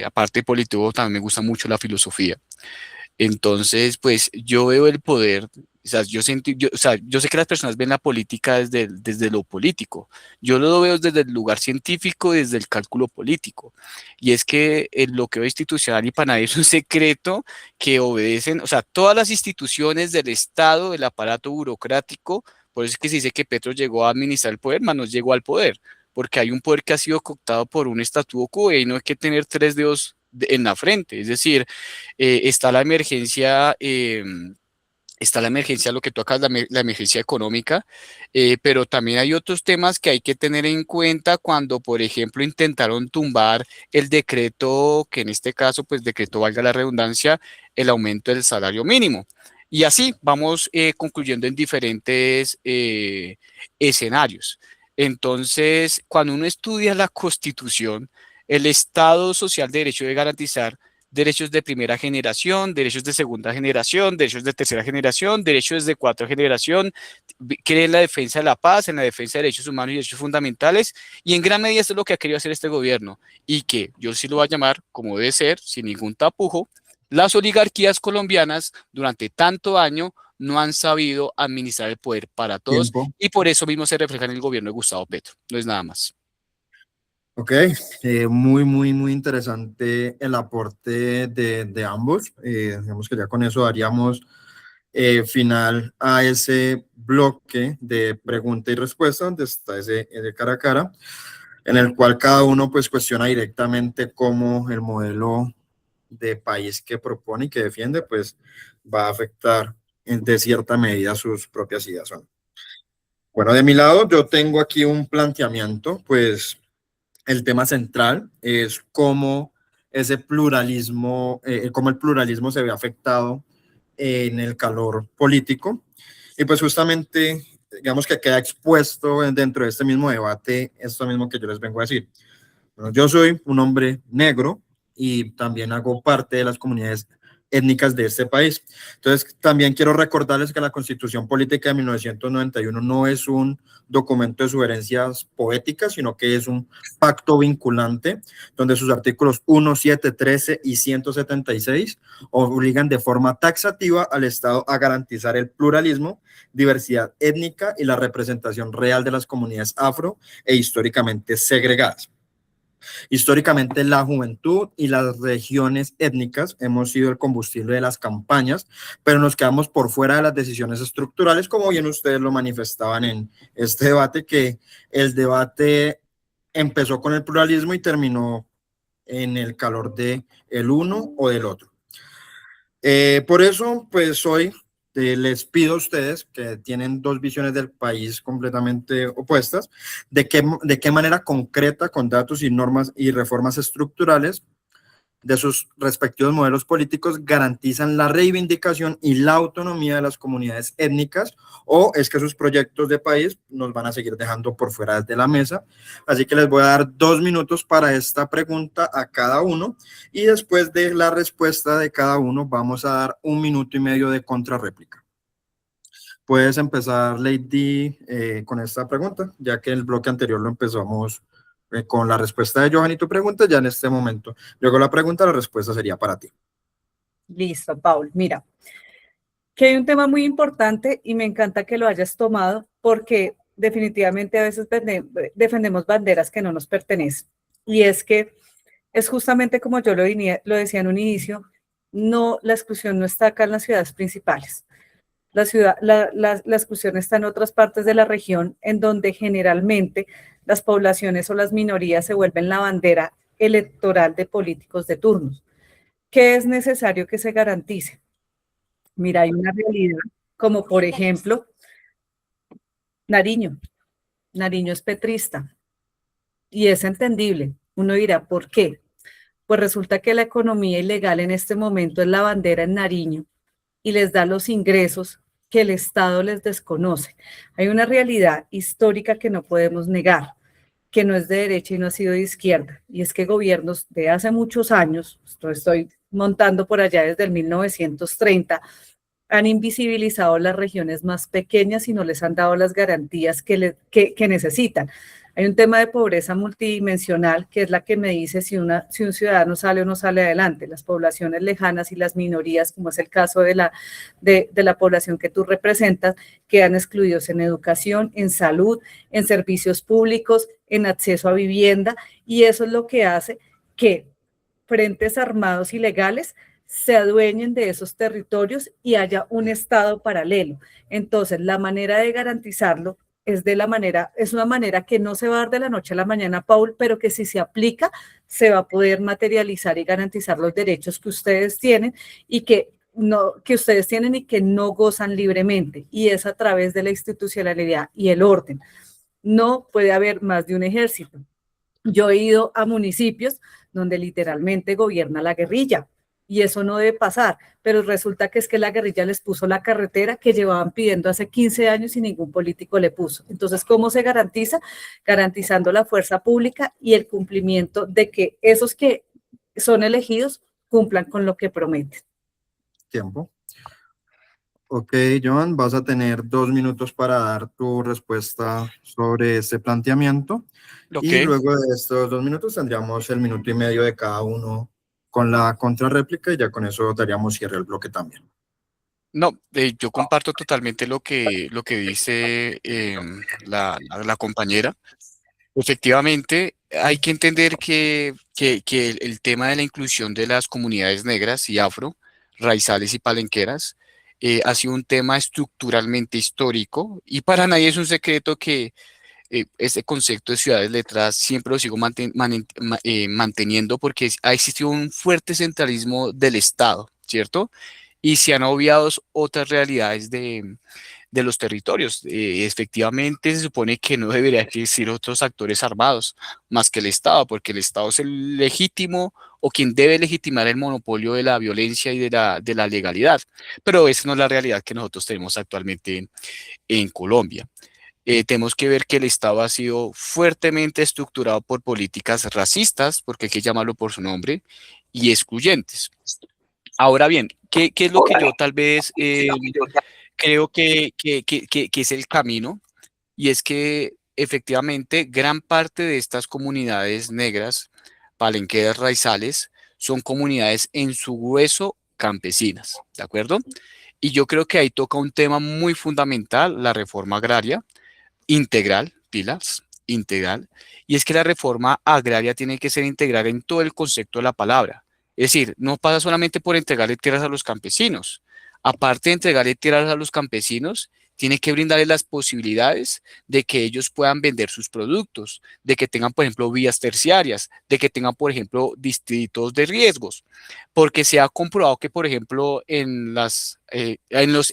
Aparte de político, también me gusta mucho la filosofía. Entonces, pues yo veo el poder, o sea, yo sé que las personas ven la política desde lo político. Yo lo veo desde el lugar científico, desde el cálculo político. Y es que el bloqueo institucional, y para nadie es un secreto, que obedecen, o sea, todas las instituciones del Estado, del aparato burocrático. Por eso es que se dice que Petro llegó a administrar el poder, mas no llegó al poder, porque hay un poder que ha sido cooptado por un statu quo, y no hay que tener 3 dedos en la frente. Es decir, está la emergencia, lo que tú acabas, la emergencia económica, pero también hay otros temas que hay que tener en cuenta cuando, por ejemplo, intentaron tumbar el decreto, que en este caso, pues decreto, valga la redundancia, el aumento del salario mínimo. Y así vamos concluyendo en diferentes escenarios. Entonces, cuando uno estudia la Constitución, el Estado social de derecho debe garantizar derechos de primera generación, derechos de segunda generación, derechos de tercera generación, derechos de cuarta generación, cree en la defensa de la paz, en la defensa de derechos humanos y derechos fundamentales, y en gran medida esto es lo que ha querido hacer este gobierno, y que yo sí lo voy a llamar, como debe ser, sin ningún tapujo. Las oligarquías colombianas durante tanto año no han sabido administrar el poder para todos, Tiempo. y por eso mismo se refleja en el gobierno de Gustavo Petro. No es nada más. Ok, muy interesante el aporte de ambos. Digamos que ya con eso daríamos final a ese bloque de pregunta y respuesta, donde está ese cara a cara, en el cual cada uno pues cuestiona directamente cómo el modelo de país que propone y que defiende pues va a afectar de cierta medida sus propias ideas. Bueno, de mi lado yo tengo aquí un planteamiento, pues el tema central es cómo ese pluralismo, cómo el pluralismo se ve afectado en el calor político. Y pues justamente, digamos que queda expuesto dentro de este mismo debate esto mismo que yo les vengo a decir. Bueno, yo soy un hombre negro y también hago parte de las comunidades étnicas de este país. Entonces, también quiero recordarles que la Constitución Política de 1991 no es un documento de sugerencias poéticas, sino que es un pacto vinculante, donde sus artículos 1, 7, 13 y 176 obligan de forma taxativa al Estado a garantizar el pluralismo, diversidad étnica y la representación real de las comunidades afro e históricamente segregadas. Históricamente, la juventud y las regiones étnicas hemos sido el combustible de las campañas, pero nos quedamos por fuera de las decisiones estructurales, como bien ustedes lo manifestaban en este debate, que el debate empezó con el pluralismo y terminó en el calor de el uno o del otro. Por eso, pues hoy les pido a ustedes, que tienen dos visiones del país completamente opuestas, de qué manera concreta, con datos y normas y reformas estructurales de sus respectivos modelos políticos, garantizan la reivindicación y la autonomía de las comunidades étnicas, o es que sus proyectos de país nos van a seguir dejando por fuera de la mesa. Así que les voy a dar 2 minutos para esta pregunta a cada uno, y después de la respuesta de cada uno vamos a dar 1 minuto y medio de contrarréplica. Puedes empezar, Lady, con esta pregunta, ya que el bloque anterior lo empezamos con la respuesta de Johan y tu pregunta. Ya en este momento, luego la pregunta, la respuesta sería para ti. Listo, Paul. Mira, que hay un tema muy importante y me encanta que lo hayas tomado porque definitivamente a veces defendemos banderas que no nos pertenecen. Y es que es justamente como yo lo decía en un inicio, no, la exclusión no está acá en las ciudades principales. La exclusión está en otras partes de la región, en donde generalmente las poblaciones o las minorías se vuelven la bandera electoral de políticos de turnos. ¿Qué es necesario que se garantice? Mira, hay una realidad, como por ejemplo, Nariño. Nariño es petrista y es entendible. Uno dirá, ¿por qué? Pues resulta que la economía ilegal en este momento es la bandera en Nariño y les da los ingresos que el Estado les desconoce. Hay una realidad histórica que no podemos negar, que no es de derecha y no ha sido de izquierda, y es que gobiernos de hace muchos años, estoy montando por allá desde el 1930, han invisibilizado las regiones más pequeñas y no les han dado las garantías que necesitan. Hay un tema de pobreza multidimensional que es la que me dice si un ciudadano sale o no sale adelante. Las poblaciones lejanas y las minorías, como es el caso de la población que tú representas, quedan excluidos en educación, en salud, en servicios públicos, en acceso a vivienda, y eso es lo que hace que frentes armados ilegales se adueñen de esos territorios y haya un Estado paralelo. Entonces, la manera de garantizarlo es una manera que no se va a dar de la noche a la mañana, Paul, pero que si se aplica, se va a poder materializar y garantizar los derechos que ustedes tienen y que no gozan libremente, y es a través de la institucionalidad y el orden. No puede haber más de un ejército. Yo he ido a municipios donde literalmente gobierna la guerrilla, y eso no debe pasar, pero resulta que es que la guerrilla les puso la carretera que llevaban pidiendo hace 15 años y ningún político le puso. Entonces, ¿cómo se garantiza? Garantizando la fuerza pública y el cumplimiento de que esos que son elegidos cumplan con lo que prometen. Tiempo. Ok, Joan, vas a tener 2 minutos para dar tu respuesta sobre este planteamiento. Y luego de estos 2 minutos tendríamos el minuto y medio de cada uno con la contrarréplica, y ya con eso daríamos cierre al bloque también. No, yo comparto totalmente lo que dice la compañera. Efectivamente, hay que entender que el tema de la inclusión de las comunidades negras y afro, raizales y palenqueras, ha sido un tema estructuralmente histórico, y para nadie es un secreto que ese concepto de ciudades letradas siempre lo sigo manteniendo, porque ha existido un fuerte centralismo del Estado, ¿cierto? Y se han obviado otras realidades de los territorios. Efectivamente, se supone que no debería existir otros actores armados más que el Estado, porque el Estado es el legítimo o quien debe legitimar el monopolio de la violencia y de la legalidad. Pero esa no es la realidad que nosotros tenemos actualmente en Colombia. Tenemos que ver que el Estado ha sido fuertemente estructurado por políticas racistas, porque hay que llamarlo por su nombre, y excluyentes. Ahora bien, ¿qué es lo que yo tal vez creo que es el camino? Y es que efectivamente gran parte de estas comunidades negras, palenqueras, raizales, son comunidades en su grueso campesinas, ¿de acuerdo? Y yo creo que ahí toca un tema muy fundamental, la reforma agraria integral, pilas, integral, y es que la reforma agraria tiene que ser integral en todo el concepto de la palabra. Es decir, no pasa solamente por entregarle tierras a los campesinos. Aparte de entregarle tierras a los campesinos, tiene que brindarles las posibilidades de que ellos puedan vender sus productos, de que tengan, por ejemplo, vías terciarias, de que tengan, por ejemplo, distritos de riesgos, porque se ha comprobado que, por ejemplo, en los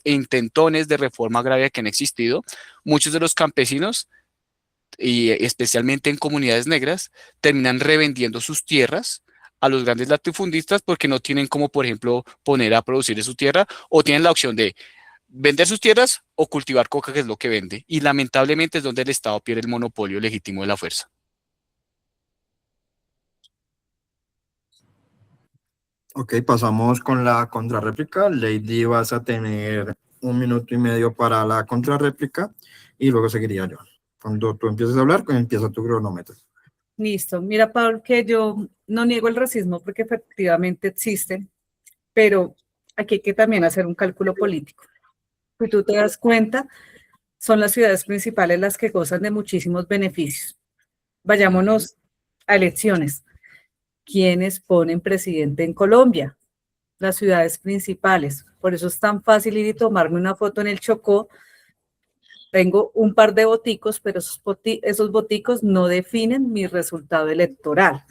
intentones de reforma agraria que han existido, muchos de los campesinos, y especialmente en comunidades negras, terminan revendiendo sus tierras a los grandes latifundistas porque no tienen como, por ejemplo, poner a producir de su tierra o tienen la opción de vender sus tierras o cultivar coca, que es lo que vende. Y lamentablemente es donde el Estado pierde el monopolio legítimo de la fuerza. Ok, pasamos con la contrarréplica. Lady, vas a tener 1 minuto y medio para la contrarréplica y luego seguiría yo. Cuando tú empieces a hablar, empieza tu cronómetro. Listo. Mira, Pablo, que yo no niego el racismo porque efectivamente existe, pero aquí hay que también hacer un cálculo político. Si tú te das cuenta, son las ciudades principales las que gozan de muchísimos beneficios. Vayámonos a elecciones. ¿Quiénes ponen presidente en Colombia? Las ciudades principales. Por eso es tan fácil ir y tomarme una foto en el Chocó. Tengo un par de boticos, pero esos boticos no definen mi resultado electoral.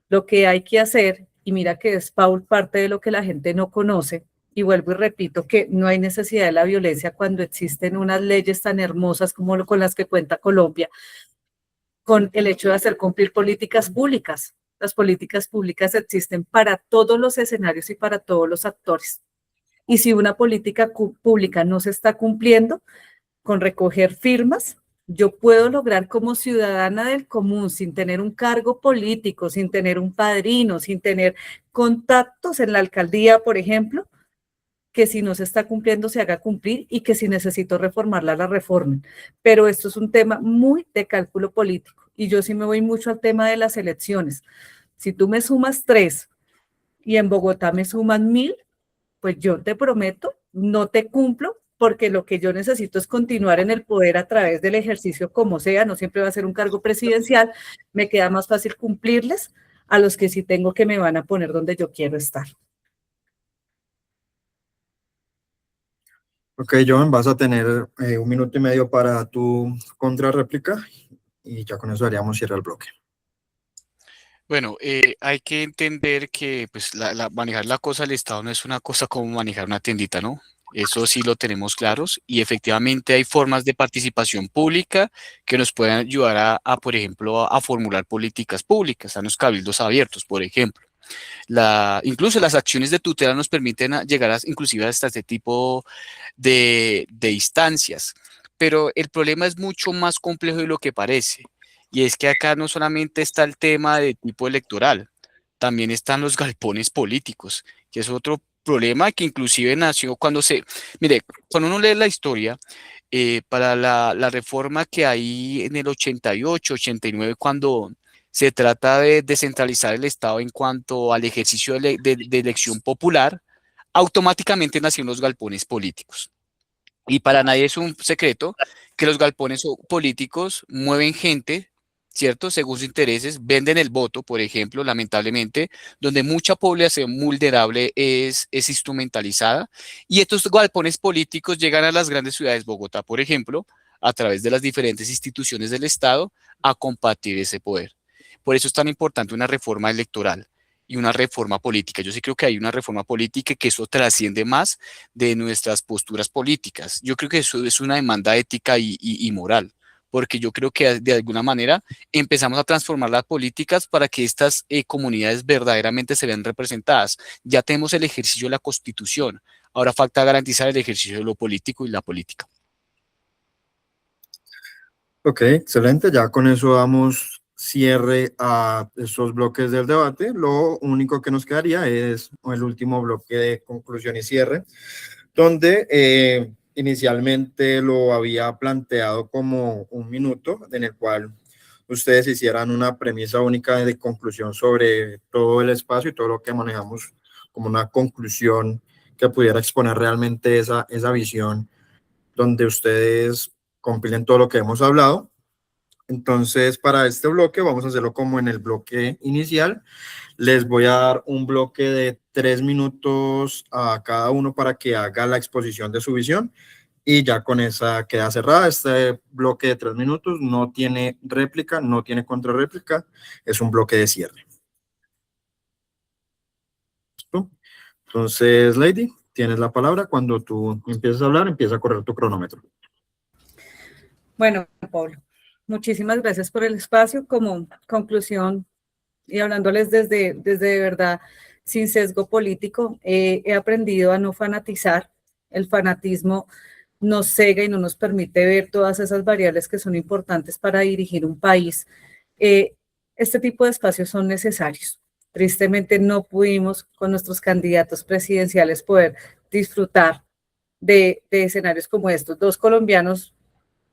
Lo que hay que hacer, y mira que es, Paul, parte de lo que la gente no conoce, y vuelvo y repito que no hay necesidad de la violencia cuando existen unas leyes tan hermosas como con las que cuenta Colombia, con el hecho de hacer cumplir políticas públicas. Las políticas públicas existen para todos los escenarios y para todos los actores. Y si una política pública no se está cumpliendo, con recoger firmas, yo puedo lograr como ciudadana del común, sin tener un cargo político, sin tener un padrino, sin tener contactos en la alcaldía, por ejemplo, que si no se está cumpliendo se haga cumplir y que si necesito reformarla, la reformen. Pero esto es un tema muy de cálculo político y yo sí me voy mucho al tema de las elecciones. Si tú me sumas 3 y en Bogotá me suman 1000, pues yo te prometo, no te cumplo, porque lo que yo necesito es continuar en el poder a través del ejercicio como sea, no siempre va a ser un cargo presidencial, me queda más fácil cumplirles a los que sí tengo que me van a poner donde yo quiero estar. Ok, Joan, vas a tener 1 minuto y medio para tu contrarréplica y ya con eso haríamos cierre el bloque. Bueno, hay que entender que pues, manejar la cosa del Estado no es una cosa como manejar una tiendita, ¿no? Eso sí lo tenemos claros y efectivamente hay formas de participación pública que nos pueden ayudar por ejemplo, a formular políticas públicas, están los cabildos abiertos, por ejemplo. Incluso las acciones de tutela nos permiten llegar inclusive hasta este tipo de instancias, pero el problema es mucho más complejo de lo que parece. Y es que acá no solamente está el tema de tipo electoral, también están los galpones políticos, que es otro problema que inclusive nació mire, cuando uno lee la historia, para la reforma que hay en el 88, 89, cuando se trata de descentralizar el Estado en cuanto al ejercicio de elección popular, automáticamente nacieron los galpones políticos. Y para nadie es un secreto que los galpones políticos mueven gente, ¿cierto? Según sus intereses, venden el voto, por ejemplo, lamentablemente, donde mucha población vulnerable es instrumentalizada. Y estos galpones políticos llegan a las grandes ciudades, Bogotá, por ejemplo, a través de las diferentes instituciones del Estado, a compartir ese poder. Por eso es tan importante una reforma electoral y una reforma política. Yo sí creo que hay una reforma política y que eso trasciende más de nuestras posturas políticas. Yo creo que eso es una demanda ética y moral, porque yo creo que de alguna manera empezamos a transformar las políticas para que estas comunidades verdaderamente se vean representadas. Ya tenemos el ejercicio de la Constitución, ahora falta garantizar el ejercicio de lo político y la política. Ok, excelente. Ya con eso damos cierre a esos bloques del debate. Lo único que nos quedaría es el último bloque de conclusión y cierre, donde inicialmente lo había planteado como 1 minuto, en el cual ustedes hicieran una premisa única de conclusión sobre todo el espacio y todo lo que manejamos como una conclusión que pudiera exponer realmente esa visión, donde ustedes compilen todo lo que hemos hablado. Entonces, para este bloque vamos a hacerlo como en el bloque inicial. Les voy a dar un bloque de 3 minutos a cada uno para que haga la exposición de su visión Y ya con esa queda cerrada. Este bloque de 3 minutos no tiene réplica, no tiene contrarréplica, es un bloque de cierre. ¿Listo? Entonces, Lady, tienes la palabra. Cuando tú empieces a hablar, empieza a correr tu cronómetro. Bueno, Pablo, muchísimas gracias por el espacio. Como conclusión y hablándoles desde de verdad, sin sesgo político, he aprendido a no fanatizar. El fanatismo nos cega y no nos permite ver todas esas variables que son importantes para dirigir un país. Este tipo de espacios son necesarios. Tristemente no pudimos con nuestros candidatos presidenciales poder disfrutar de escenarios como estos. Dos colombianos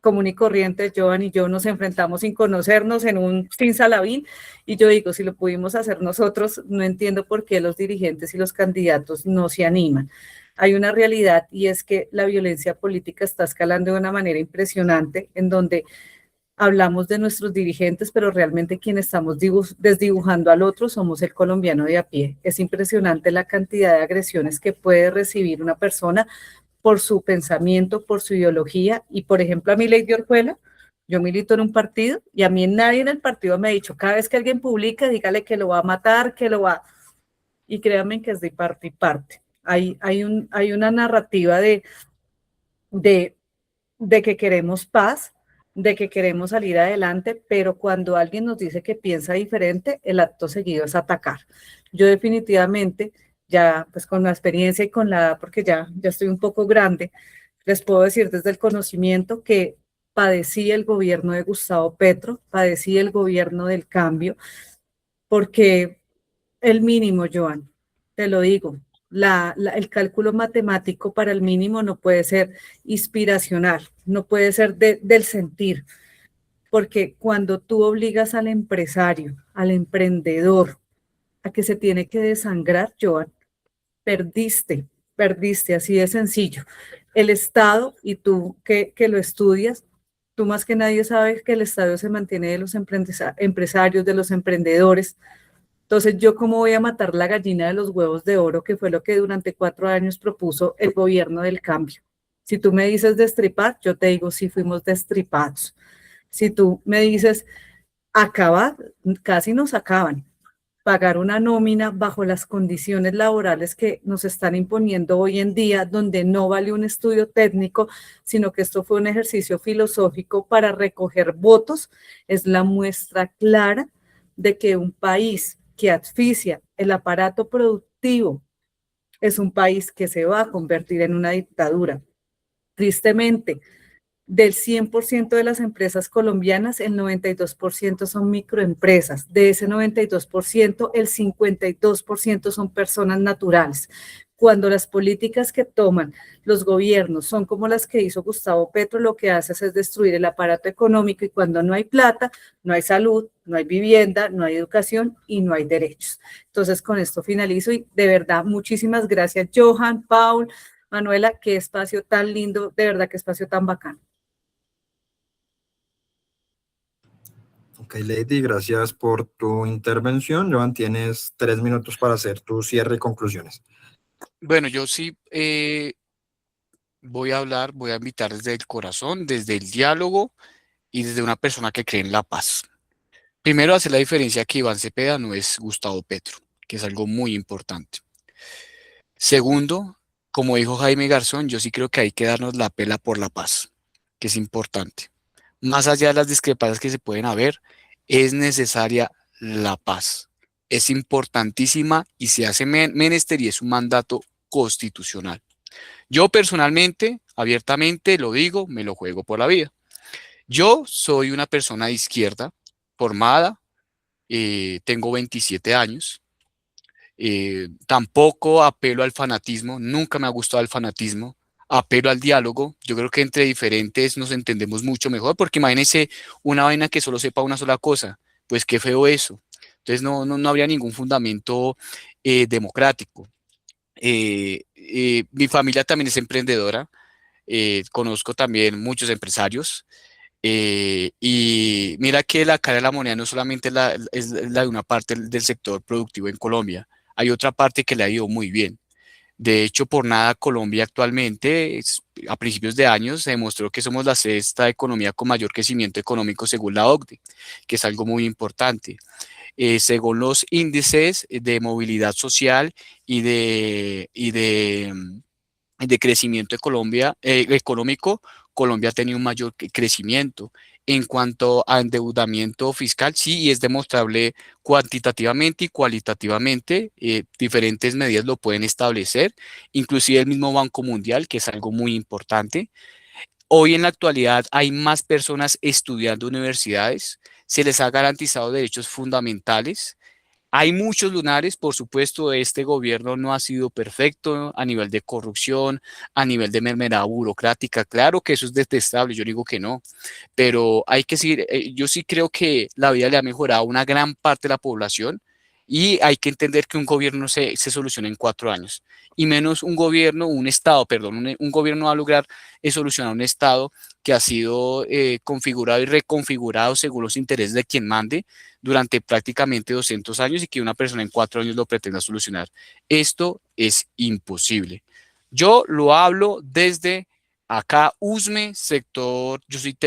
común y corriente, Joan y yo nos enfrentamos sin conocernos en un sin Salabín, y yo digo, si lo pudimos hacer nosotros, no entiendo por qué los dirigentes y los candidatos no se animan. Hay una realidad y es que la violencia política está escalando de una manera impresionante, en donde hablamos de nuestros dirigentes, pero realmente quien estamos desdibujando al otro somos el colombiano de a pie. Es impresionante la cantidad de agresiones que puede recibir una persona por su pensamiento, por su ideología. Y, por ejemplo, a mí, Lady Orjuela, yo milito en un partido y a mí nadie en el partido me ha dicho, cada vez que alguien publica, dígale que lo va a matar, que lo va... Y créanme que es de parte y parte. Hay una narrativa de, de que queremos paz, de que queremos salir adelante, pero cuando alguien nos dice que piensa diferente, el acto seguido es atacar. Yo definitivamente, ya pues con la experiencia y con la, porque ya estoy un poco grande, les puedo decir desde el conocimiento que padecí el gobierno de Gustavo Petro, padecí el gobierno del cambio, porque el mínimo, Joan, te lo digo, el cálculo matemático para el mínimo no puede ser inspiracional, no puede ser del sentir, porque cuando tú obligas al empresario, al emprendedor, a que se tiene que desangrar, Joan, perdiste, así de sencillo. El Estado, y tú que lo estudias, tú más que nadie sabes que el Estado se mantiene de los empresarios, de los emprendedores. Entonces, ¿yo cómo voy a matar la gallina de los huevos de oro, que fue lo que durante 4 años propuso el gobierno del cambio? Si tú me dices destripar, yo te digo, sí fuimos destripados. Si tú me dices acabar, casi nos acaban. Pagar una nómina bajo las condiciones laborales que nos están imponiendo hoy en día, donde no vale un estudio técnico, sino que esto fue un ejercicio filosófico para recoger votos, es la muestra clara de que un país que asfixia el aparato productivo es un país que se va a convertir en una dictadura. Tristemente, del 100% de las empresas colombianas, el 92% son microempresas. De ese 92%, el 52% son personas naturales. Cuando las políticas que toman los gobiernos son como las que hizo Gustavo Petro, lo que hace es destruir el aparato económico, y cuando no hay plata, no hay salud, no hay vivienda, no hay educación y no hay derechos. Entonces, con esto finalizo y de verdad, muchísimas gracias, Johan, Paul, Manuela, qué espacio tan lindo, de verdad, qué espacio tan bacano. Ok, Lady, gracias por tu intervención. Joan, tienes 3 minutos para hacer tu cierre y conclusiones. Bueno, yo sí voy a hablar, voy a invitar desde el corazón, desde el diálogo y desde una persona que cree en la paz. Primero, hacer la diferencia que Iván Cepeda no es Gustavo Petro, que es algo muy importante. Segundo, como dijo Jaime Garzón, yo sí creo que hay que darnos la pela por la paz, que es importante. Más allá de las discrepancias que se pueden haber, es necesaria la paz. Es importantísima y se hace menester y es un mandato constitucional. Yo personalmente, abiertamente lo digo, me lo juego por la vida. Yo soy una persona de izquierda, formada, tengo 27 años. Tampoco apelo al fanatismo, nunca me ha gustado el fanatismo. Apelo al diálogo. Yo creo que entre diferentes nos entendemos mucho mejor, porque imagínense una vaina que solo sepa una sola cosa, pues qué feo eso. Entonces no habría ningún fundamento democrático. Mi familia también es emprendedora, conozco también muchos empresarios. Y mira que la cara de la moneda no solamente es la de una parte del sector productivo en Colombia, hay otra parte que le ha ido muy bien. De hecho, por nada Colombia actualmente, a principios de años, se demostró que somos la sexta economía con mayor crecimiento económico según la OCDE, que es algo muy importante. Según los índices de movilidad social y de crecimiento de Colombia, económico, Colombia ha tenido un mayor crecimiento. En cuanto a endeudamiento fiscal, sí, y es demostrable cuantitativamente y cualitativamente, diferentes medidas lo pueden establecer, inclusive el mismo Banco Mundial, que es algo muy importante. Hoy en la actualidad hay más personas estudiando en universidades, se les ha garantizado derechos fundamentales. Hay muchos lunares, por supuesto, este gobierno no ha sido perfecto a nivel de corrupción, a nivel de mermelada burocrática. Claro que eso es detestable, yo digo que no, pero hay que seguir, yo sí creo que la vida le ha mejorado a una gran parte de la población y hay que entender que un gobierno se soluciona en 4 años y menos un gobierno, un Estado, perdón, un gobierno va a lograr solucionar un Estado que ha sido configurado y reconfigurado según los intereses de quien mande durante prácticamente 200 años y que una persona en 4 años lo pretenda solucionar. Esto es imposible. Yo lo hablo desde acá, USME, sector, yo soy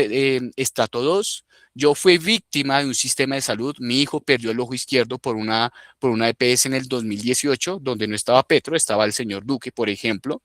estrato 2. Yo fui víctima de un sistema de salud. Mi hijo perdió el ojo izquierdo por una EPS en el 2018, donde no estaba Petro, estaba el señor Duque, por ejemplo.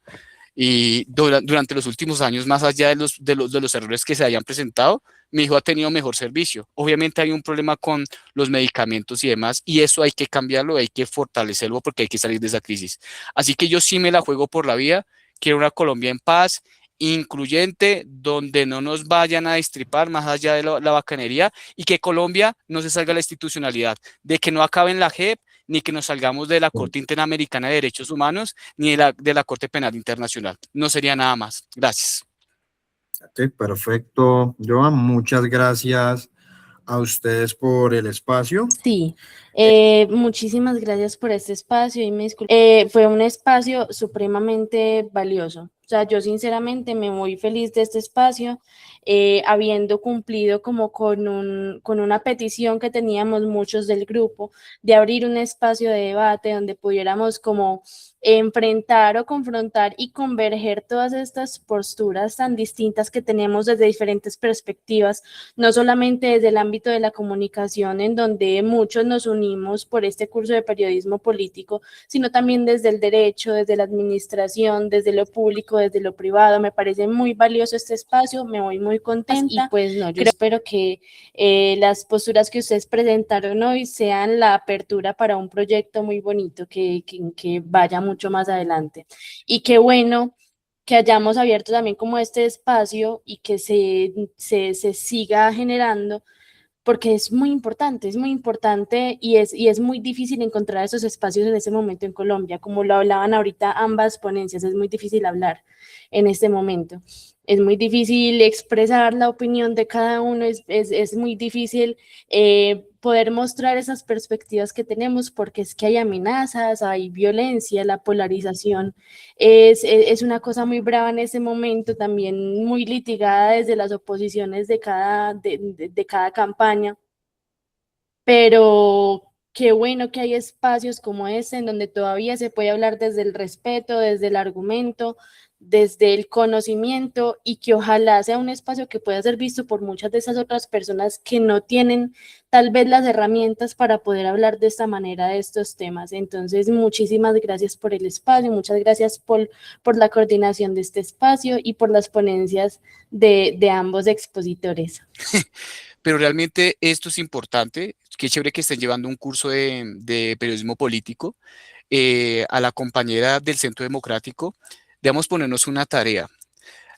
Y durante los últimos años, más allá de los errores que se hayan presentado, mi hijo ha tenido mejor servicio. Obviamente hay un problema con los medicamentos y demás, y eso hay que cambiarlo, hay que fortalecerlo porque hay que salir de esa crisis. Así que yo sí me la juego por la vida. Quiero una Colombia en paz, incluyente, donde no nos vayan a destripar más allá de la bacanería y que Colombia no se salga de la institucionalidad, de que no acabe en la JEP, ni que nos salgamos de la Corte Interamericana de Derechos Humanos, ni de la Corte Penal Internacional. No sería nada más. Gracias. Ok, perfecto. Joan, muchas gracias a ustedes por el espacio. Sí, muchísimas gracias por este espacio y me disculpo. Fue un espacio supremamente valioso. O sea, yo sinceramente me voy feliz de este espacio, habiendo cumplido como con una petición que teníamos muchos del grupo, de abrir un espacio de debate donde pudiéramos como enfrentar o confrontar y converger todas estas posturas tan distintas que tenemos desde diferentes perspectivas, no solamente desde el ámbito de la comunicación, en donde muchos nos unimos por este curso de periodismo político, sino también desde el derecho, desde la administración, desde lo público, desde lo privado. Me parece muy valioso este espacio, me voy muy contenta y pues no, yo espero que las posturas que ustedes presentaron hoy sean la apertura para un proyecto muy bonito que vaya mucho más adelante. Y qué bueno que hayamos abierto también como este espacio y que se siga generando, porque es muy importante y es muy difícil encontrar esos espacios en ese momento en Colombia, como lo hablaban ahorita ambas ponencias, es muy difícil hablar en este momento. Es muy difícil expresar la opinión de cada uno, es muy difícil poder mostrar esas perspectivas que tenemos, porque es que hay amenazas, hay violencia, la polarización es una cosa muy brava en ese momento, también muy litigada desde las oposiciones de cada campaña, pero qué bueno que hay espacios como este en donde todavía se puede hablar desde el respeto, desde el argumento, desde el conocimiento, y que ojalá sea un espacio que pueda ser visto por muchas de esas otras personas que no tienen tal vez las herramientas para poder hablar de esta manera de estos temas. Entonces, muchísimas gracias por el espacio, muchas gracias por la coordinación de este espacio y por las ponencias de ambos expositores. Pero realmente esto es importante. Qué chévere que estén llevando un curso de periodismo político. A la compañera del Centro Democrático, debemos ponernos una tarea.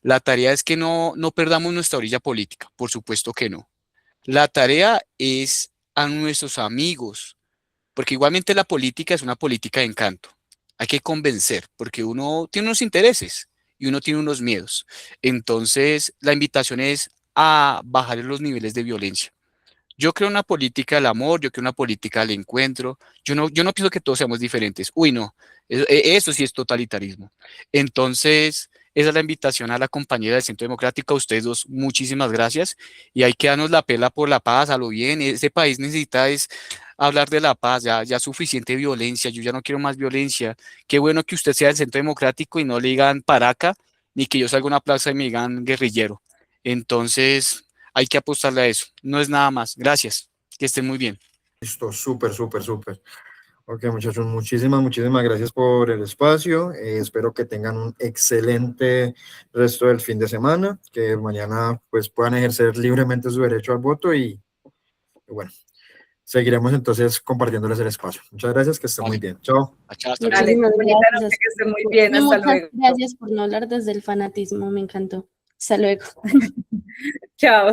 La tarea es que no perdamos nuestra orilla política, por supuesto que no. La tarea es a nuestros amigos, porque igualmente la política es una política de encanto. Hay que convencer, porque uno tiene unos intereses y uno tiene unos miedos. Entonces, la invitación es a bajar los niveles de violencia. Yo creo una política del amor, yo creo una política del encuentro. Yo no pienso que todos seamos diferentes. Uy, no, eso sí es totalitarismo. Entonces, esa es la invitación a la compañera del Centro Democrático. A ustedes dos, muchísimas gracias. Y hay que darnos la pela por la paz, a lo bien. Este país necesita es hablar de la paz, ya suficiente violencia, yo ya no quiero más violencia. Qué bueno que usted sea del Centro Democrático y no le digan paraca, ni que yo salga a una plaza y me digan guerrillero. Entonces, hay que apostarle a eso. No es nada más. Gracias. Que estén muy bien. Listo, súper, súper, súper. Ok, muchachos, muchísimas gracias por el espacio. Espero que tengan un excelente resto del fin de semana, que mañana pues puedan ejercer libremente su derecho al voto y bueno, seguiremos entonces compartiéndoles el espacio. Muchas gracias, que estén muy Vale. bien. Chao. Chao, hasta luego. Dale, Muchísimas bonita gracias. noche, que estén muy bien, Y hasta muchas luego. gracias por no hablar desde el fanatismo, me encantó. Hasta luego. Chao.